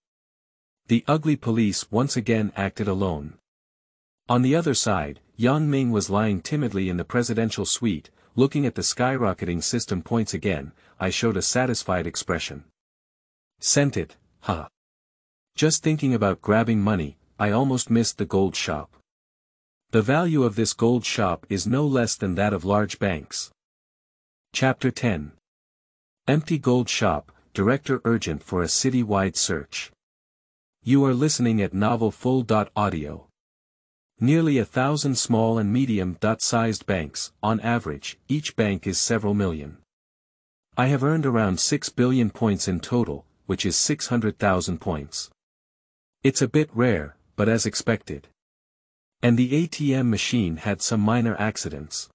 The ugly police once again acted alone. On the other side, young Ming was lying timidly in the presidential suite, looking at the skyrocketing system points again. I showed a satisfied expression. Sent it, huh. Just thinking about grabbing money, I almost missed the gold shop. The value of this gold shop is no less than that of large banks. Chapter 10. Empty gold shop, director urgent for a city-wide search. You are listening at novelfull.audio. Nearly 1,000 small and medium-sized banks, on average, each bank is several million. I have earned around 6 billion points in total, which is 600,000 points. It's a bit rare, but as expected. And the ATM machine had some minor accidents.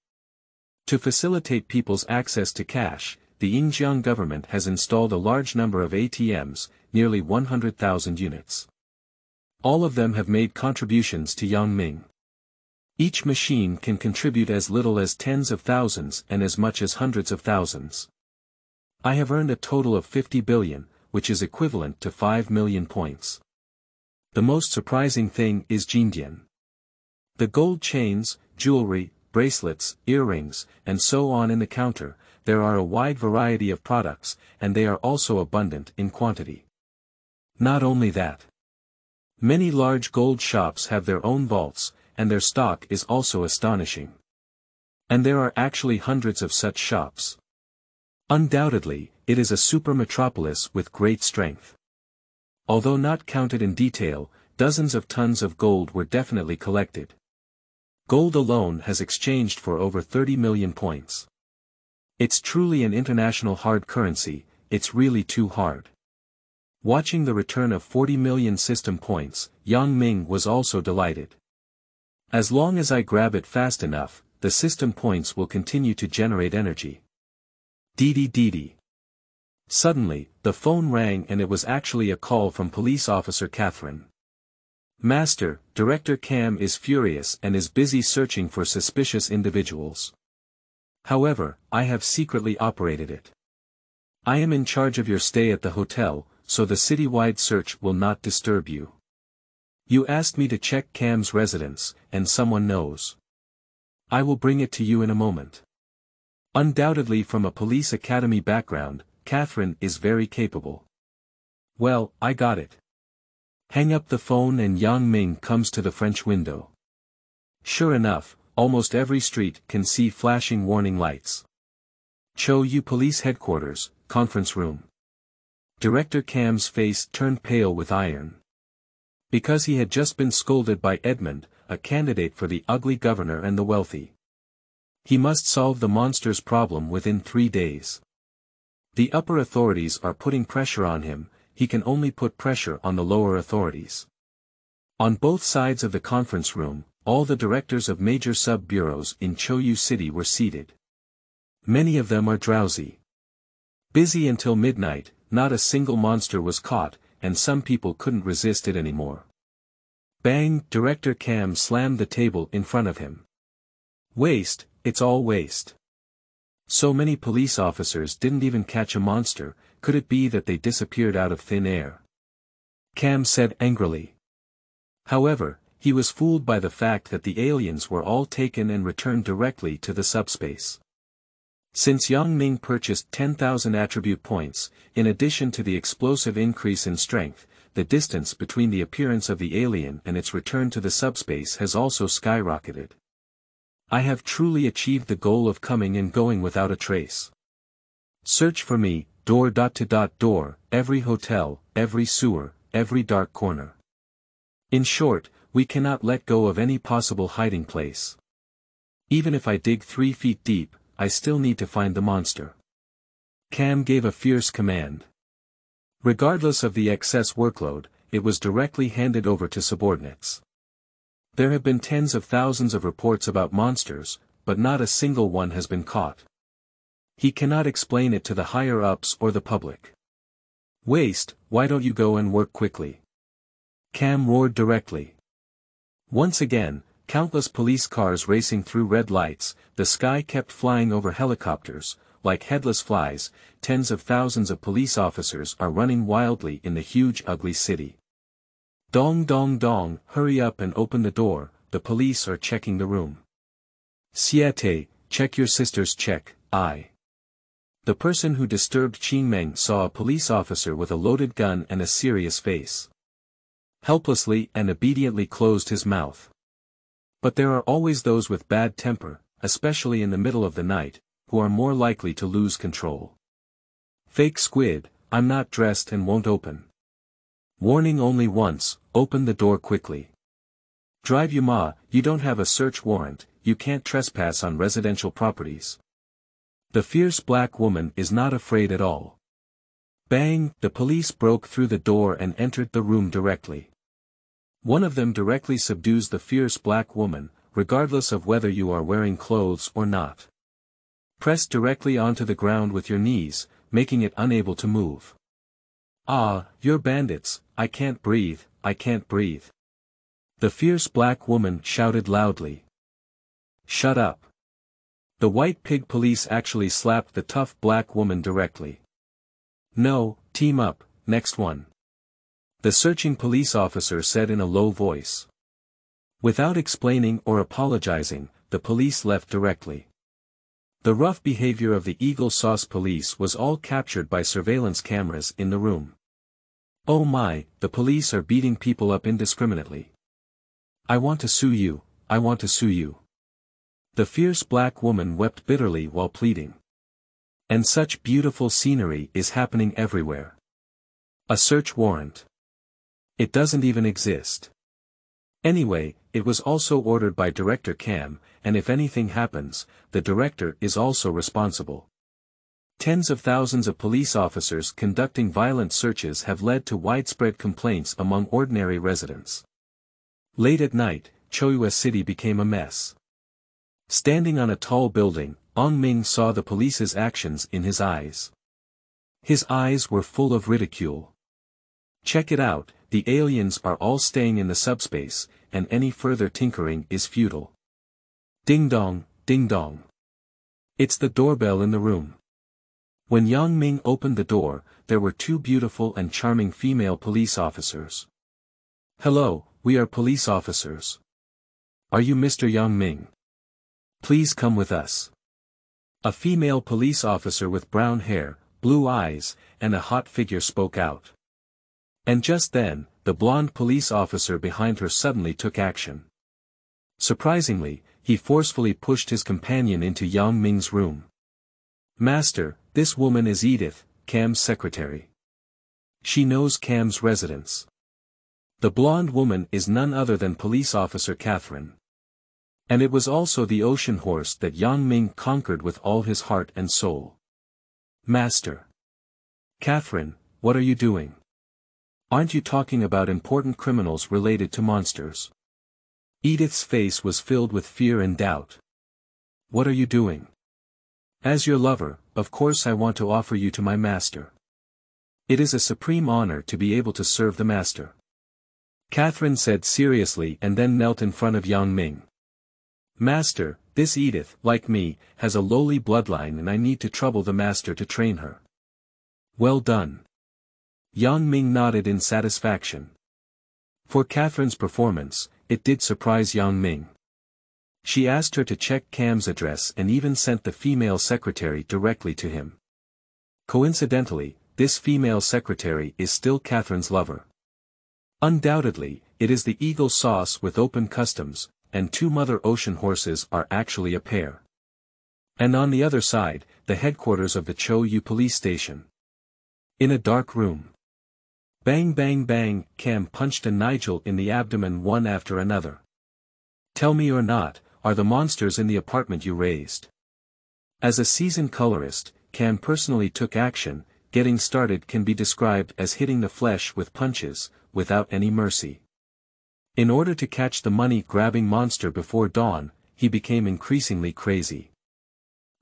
To facilitate people's access to cash, the Xinjiang government has installed a large number of ATMs, nearly 100,000 units. All of them have made contributions to Yang Ming. Each machine can contribute as little as tens of thousands and as much as hundreds of thousands. I have earned a total of 50 billion, which is equivalent to 5 million points. The most surprising thing is Jindian. The gold chains, jewelry, bracelets, earrings, and so on in the counter, there are a wide variety of products, and they are also abundant in quantity. Not only that. Many large gold shops have their own vaults, and their stock is also astonishing. And there are actually hundreds of such shops. Undoubtedly, it is a super metropolis with great strength. Although not counted in detail, dozens of tons of gold were definitely collected. Gold alone has exchanged for over 30 million points. It's truly an international hard currency, it's really too hard. Watching the return of 40 million system points, Yang Ming was also delighted. As long as I grab it fast enough, the system points will continue to generate energy. Dee. Suddenly, the phone rang and it was actually a call from Police Officer Catherine. Master, Director Cam is furious and is busy searching for suspicious individuals. However, I have secretly operated it. I am in charge of your stay at the hotel, so the citywide search will not disturb you. You asked me to check Cam's residence, and someone knows. I will bring it to you in a moment. Undoubtedly from a police academy background, Catherine is very capable. Well, I got it. Hang up the phone and Yang Ming comes to the French window. Sure enough, almost every street can see flashing warning lights. Chou Police Headquarters, Conference Room. Director Cam's face turned pale with iron. Because he had just been scolded by Edmund, a candidate for the ugly governor and the wealthy. He must solve the monster's problem within 3 days. The upper authorities are putting pressure on him, he can only put pressure on the lower authorities. On both sides of the conference room, all the directors of major sub-bureaus in Chou City were seated. Many of them are drowsy. Busy until midnight, not a single monster was caught, and some people couldn't resist it anymore. Bang! Director Cam slammed the table in front of him. Waste, it's all waste. So many police officers didn't even catch a monster, could it be that they disappeared out of thin air? Cam said angrily. However, he was fooled by the fact that the aliens were all taken and returned directly to the subspace. Since Yang Ming purchased 10,000 attribute points, in addition to the explosive increase in strength, the distance between the appearance of the alien and its return to the subspace has also skyrocketed. I have truly achieved the goal of coming and going without a trace. Search for me, door, every hotel, every sewer, every dark corner. In short, we cannot let go of any possible hiding place. Even if I dig 3 feet deep, I still need to find the monster. Cam gave a fierce command. Regardless of the excess workload, it was directly handed over to subordinates. There have been tens of thousands of reports about monsters, but not a single one has been caught. He cannot explain it to the higher-ups or the public. Waste, why don't you go and work quickly? Cam roared directly. Once again, countless police cars racing through red lights, the sky kept flying over helicopters, like headless flies, tens of thousands of police officers are running wildly in the huge ugly city. Dong, hurry up and open the door, the police are checking the room. Siete, check your sisters check, I. The person who disturbed Qingmeng saw a police officer with a loaded gun and a serious face. Helplessly and obediently closed his mouth. But there are always those with bad temper, especially in the middle of the night, who are more likely to lose control. Fake squid, I'm not dressed and won't open. Warning only once, open the door quickly. Drive you ma, you don't have a search warrant, you can't trespass on residential properties. The fierce black woman is not afraid at all. Bang! The police broke through the door and entered the room directly. One of them directly subdues the fierce black woman, regardless of whether you are wearing clothes or not. Press directly onto the ground with your knees, making it unable to move. Ah, you're bandits, I can't breathe, I can't breathe. The fierce black woman shouted loudly. Shut up. The white pig police actually slapped the tough black woman directly. No, team up, next one. The searching police officer said in a low voice. Without explaining or apologizing, the police left directly. The rough behavior of the Eagle Sauce police was all captured by surveillance cameras in the room. Oh my, the police are beating people up indiscriminately. I want to sue you, I want to sue you. The fierce black woman wept bitterly while pleading. And such beautiful scenery is happening everywhere. A search warrant. It doesn't even exist. Anyway, it was also ordered by Director Cam, and if anything happens, the director is also responsible. Tens of thousands of police officers conducting violent searches have led to widespread complaints among ordinary residents. Late at night, Chou City became a mess. Standing on a tall building, Ming saw the police's actions in his eyes. His eyes were full of ridicule. Check it out, the aliens are all staying in the subspace, and any further tinkering is futile. Ding dong, ding dong. It's the doorbell in the room. When Ming opened the door, there were two beautiful and charming female police officers. Hello, we are police officers. Are you Mr. Ming? Please come with us. A female police officer with brown hair, blue eyes, and a hot figure spoke out. And just then, the blonde police officer behind her suddenly took action. Surprisingly, he forcefully pushed his companion into Ming's room. Master, this woman is Edith, Cam's secretary. She knows Cam's residence. The blonde woman is none other than police officer Catherine. And it was also the ocean horse that Ming conquered with all his heart and soul. Master. Catherine, what are you doing? Aren't you talking about important criminals related to monsters? Edith's face was filled with fear and doubt. What are you doing? As your lover, of course I want to offer you to my master. It is a supreme honor to be able to serve the master. Catherine said seriously and then knelt in front of Ming. Master, this Edith, like me, has a lowly bloodline and I need to trouble the master to train her. Well done. Ming nodded in satisfaction. For Catherine's performance, it did surprise Ming. She asked her to check Cam's address and even sent the female secretary directly to him. Coincidentally, this female secretary is still Catherine's lover. Undoubtedly, it is the Eagle Sauce with open customs, and two mother ocean horses are actually a pair. And on the other side, the headquarters of the Chou police station. In a dark room. Bang bang bang, Cam punched a Nigel in the abdomen one after another. Tell me or not, are the monsters in the apartment you raised? As a seasoned colorist, Cam personally took action. Getting started can be described as hitting the flesh with punches, without any mercy. In order to catch the money-grabbing monster before dawn, he became increasingly crazy.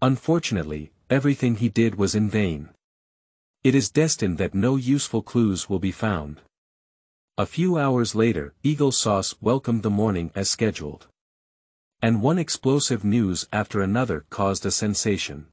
Unfortunately, everything he did was in vain. It is destined that no useful clues will be found. A few hours later, Eagle Sauce welcomed the morning as scheduled. And one explosive news after another caused a sensation.